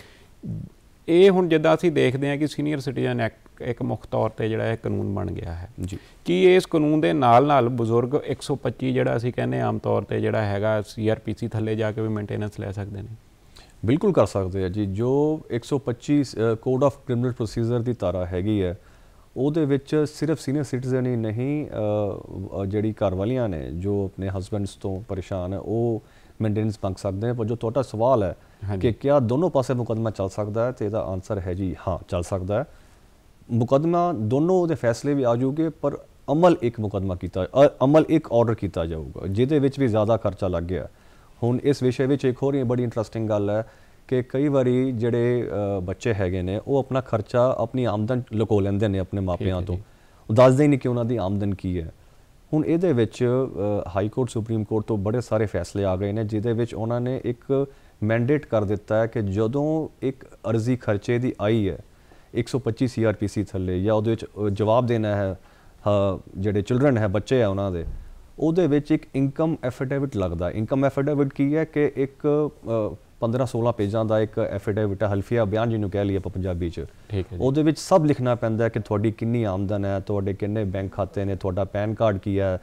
ਇਹ ਹੁਣ ਜਿੱਦਾਂ ਅਸੀਂ ਦੇਖਦੇ ਹਾਂ ਕਿ ਸੀਨੀਅਰ ਸਿਟੀਜ਼ਨ ਐਕਟ ਇੱਕ ਮੁੱਖ ਤੌਰ 'ਤੇ ਜਿਹੜਾ ਇਹ ਕਾਨੂੰਨ ਬਣ ਗਿਆ ਹੈ ਜੀ, ਕਿ ਇਸ ਕਾਨੂੰਨ ਦੇ ਨਾਲ ਨਾਲ ਬਜ਼ੁਰਗ 125 ਜਿਹੜਾ ਅਸੀਂ ਕਹਿੰਦੇ ਆਮ ਤੌਰ 'ਤੇ ਜਿਹੜਾ ਹੈਗਾ CRPC ਥੱਲੇ ਜਾ ਕੇ ਵੀ ਮੇਨਟੇਨੈਂਸ ਲੈ ਸਕਦੇ ਨੇ? ਬਿਲਕੁਲ ਕਰ ਸਕਦੇ ਆ ਜੀ। ਜੋ 125 ਕੋਡ ਆਫ ਕ੍ਰਿਮੀਨਲ ਪ੍ਰੋਸੀਜਰ ਦੀ ਧਾਰਾ ਹੈਗੀ ਹੈ, ਉਹਦੇ ਵਿੱਚ ਸਿਰਫ ਸੀਨੀਅਰ ਸਿਟੀਜ਼ਨ ਹੀ ਨਹੀਂ, ਜਿਹੜੀ ਘਰ ਵਾਲੀਆਂ ਨੇ ਜੋ ਆਪਣੇ ਹਸਬੈਂਡਸ ਤੋਂ ਪਰੇਸ਼ਾਨ ਹੈ ਉਹ ਮੇਨਟੇਨੈਂਸ ਮੰਗ ਸਕਦੇ ਆ। ਪਰ ਜੋ ਤੁਹਾਡਾ ਸਵਾਲ ਹੈ ਕਿ ਕਿਆ ਦੋਨੋਂ ਪਾਸੇ ਮੁਕੱਦਮਾ ਚੱਲ ਸਕਦਾ ਹੈ, ਤੇ ਇਹਦਾ ਆਨਸਰ ਹੈ ਜੀ ਹਾਂ, ਚੱਲ ਸਕਦਾ ਹੈ। ਮੁਕੱਦਮਾ ਦੋਨੋਂ ਦੇ ਫੈਸਲੇ ਵੀ ਆ ਜਾਊਗੇ, ਪਰ ਅਮਲ ਇੱਕ ਆਰਡਰ ਕੀਤਾ ਜਾਊਗਾ ਜਿਹਦੇ ਵਿੱਚ ਵੀ ਜ਼ਿਆਦਾ ਖਰਚਾ ਲੱਗ ਗਿਆ। ਹੁਣ ਇਸ ਵਿਸ਼ੇ ਵਿੱਚ ਇੱਕ ਹੋਰ ਬੜੀ ਇੰਟਰਸਟਿੰਗ ਗੱਲ ਹੈ ਕਿ ਕਈ ਵਾਰੀ ਜਿਹੜੇ ਬੱਚੇ ਹੈਗੇ ਨੇ ਉਹ ਆਪਣਾ ਖਰਚਾ ਆਪਣੀ ਆਮਦਨ ਲੁਕੋ ਲੈਂਦੇ ਨੇ ਆਪਣੇ ਮਾਪਿਆਂ ਤੋਂ, ਉਹ ਦੱਸਦੇ ਹੀ ਨਹੀਂ ਕਿ ਉਹਨਾਂ ਦੀ ਆਮਦਨ ਕੀ ਹੈ। ਹੁਣ ਇਹਦੇ ਵਿੱਚ ਹਾਈ ਕੋਰਟ, ਸੁਪਰੀਮ ਕੋਰਟ ਤੋਂ ਬੜੇ ਸਾਰੇ ਫੈਸਲੇ ਆ ਗਏ ਨੇ ਜਿਹਦੇ ਵਿੱਚ ਉਹਨਾਂ ਨੇ ਇੱਕ ਮੈਂਡੇਟ ਕਰ ਦਿੱਤਾ ਹੈ ਕਿ ਜਦੋਂ ਇੱਕ ਅਰਜ਼ੀ ਖਰਚੇ ਦੀ ਆਈ ਹੈ 125 CRPC ਥੱਲੇ, ਜਾਂ ਉਹਦੇ ਵਿੱਚ ਜਵਾਬ ਦੇਣਾ ਹੈ ਜਿਹੜੇ ਚਿਲਡਰਨ ਹੈ, ਬੱਚੇ ਹੈ ਉਹਨਾਂ ਦੇ, ਉਹਦੇ ਵਿੱਚ ਇੱਕ ਇਨਕਮ ਐਫੀਡੇਵਿਟ ਲੱਗਦਾ। ਇਨਕਮ ਐਫੀਡੇਵਿਟ ਕੀ ਹੈ ਕਿ ਇੱਕ 15-16 ਪੇਜਾਂ ਦਾ ਇੱਕ ਐਫੀਡੇਵਿਟ ਹੈ, ਹਲਫੀਆ ਬਿਆਨ ਜਿਹਨੂੰ ਕਹਿ ਲਈਏ ਆਪਾਂ ਪੰਜਾਬੀ 'ਚ। ਉਹਦੇ ਵਿੱਚ ਸਭ ਲਿਖਣਾ ਪੈਂਦਾ ਕਿ ਤੁਹਾਡੀ ਕਿੰਨੀ ਆਮਦਨ ਹੈ, ਤੁਹਾਡੇ ਕਿੰਨੇ ਬੈਂਕ ਖਾਤੇ ਨੇ, ਤੁਹਾਡਾ ਪੈਨ ਕਾਰਡ ਕੀ ਹੈ,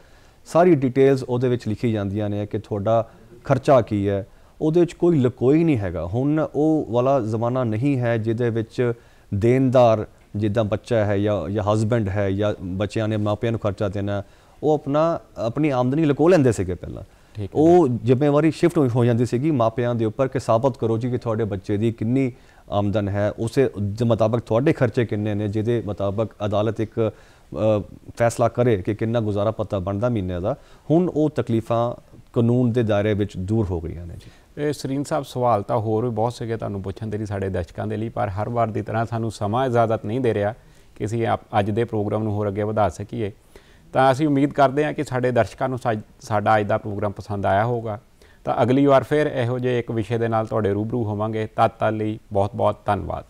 ਸਾਰੀ ਡਿਟੇਲਸ ਉਹਦੇ ਵਿੱਚ ਲਿਖੀ ਜਾਂਦੀਆਂ ਨੇ ਕਿ ਤੁਹਾਡਾ ਖਰਚਾ ਕੀ ਹੈ। ਉਹਦੇ ਵਿੱਚ ਕੋਈ ਲਕੋਈ ਨਹੀਂ ਹੈਗਾ। ਹੁਣ ਉਹ ਵਾਲਾ ਜ਼ਮਾਨਾ ਨਹੀਂ ਹੈ ਜਿਹਦੇ ਵਿੱਚ ਦੇਣਦਾਰ ਜਿੱਦਾਂ ਬੱਚਾ ਹੈ ਜਾਂ ਹਸਬੈਂਡ ਹੈ ਜਾਂ ਬੱਚਿਆਂ ਨੇ ਮਾਪਿਆਂ ਨੂੰ ਖਰਚਾ ਦੇਣਾ, ਉਹ ਆਪਣੀ ਆਮਦਨੀ ਲਕੋ ਲੈਂਦੇ ਸੀਗੇ ਪਹਿਲਾਂ। ਉਹ ਜ਼ਿੰਮੇਵਾਰੀ ਸ਼ਿਫਟ ਹੋ ਜਾਂਦੀ ਸੀਗੀ ਮਾਪਿਆਂ ਦੇ ਉੱਪਰ ਕਿ ਸਾਬਤ ਕਰੋ ਜੀ ਕਿ ਤੁਹਾਡੇ ਬੱਚੇ ਦੀ ਕਿੰਨੀ ਆਮਦਨ ਹੈ, ਉਸੇ ਦੇ ਮੁਤਾਬਕ ਤੁਹਾਡੇ ਖਰਚੇ ਕਿੰਨੇ ਨੇ, ਜਿਹਦੇ ਮੁਤਾਬਕ ਅਦਾਲਤ ਇੱਕ ਫੈਸਲਾ ਕਰੇ ਕਿ ਕਿੰਨਾ ਗੁਜ਼ਾਰਾ ਪੱਤਾ ਬਣਦਾ ਮਹੀਨੇ ਦਾ। ਹੁਣ ਉਹ ਤਕਲੀਫਾਂ ਕਾਨੂੰਨ ਦੇ ਦਾਇਰੇ ਵਿੱਚ ਦੂਰ ਹੋ ਗਈਆਂ ਨੇ ਜੀ। ਇਹ ਸਰੀਨ ਸਾਹਿਬ, ਸਵਾਲ ਤਾਂ ਹੋਰ ਵੀ ਬਹੁਤ ਸੀਗੇ ਤੁਹਾਨੂੰ ਪੁੱਛਣ ਦੇ ਲਈ ਸਾਡੇ ਦਰਸ਼ਕਾਂ ਦੇ ਲਈ, ਪਰ ਹਰ ਵਾਰ ਦੀ ਤਰ੍ਹਾਂ ਸਾਨੂੰ ਸਮਾਂ ਇਜਾਜ਼ਤ ਨਹੀਂ ਦੇ ਰਿਹਾ ਕਿ ਅਸੀਂ ਅੱਜ ਦੇ ਪ੍ਰੋਗਰਾਮ ਨੂੰ ਹੋਰ ਅੱਗੇ ਵਧਾ ਸਕੀਏ। ਤਾਂ ਅਸੀਂ ਉਮੀਦ ਕਰਦੇ ਹਾਂ ਕਿ ਸਾਡੇ ਦਰਸ਼ਕਾਂ ਨੂੰ ਸਾਡਾ ਅੱਜ ਦਾ ਪ੍ਰੋਗਰਾਮ ਪਸੰਦ ਆਇਆ ਹੋਊਗਾ। ਤਾਂ ਅਗਲੀ ਵਾਰ ਫਿਰ ਇਹੋ ਜਿਹੇ ਇੱਕ ਵਿਸ਼ੇ ਦੇ ਨਾਲ ਤੁਹਾਡੇ ਰੂਬਰੂ ਹੋਵਾਂਗੇ। ਤਦ ਤੱਕ ਲਈ ਬਹੁਤ ਬਹੁਤ ਧੰਨਵਾਦ।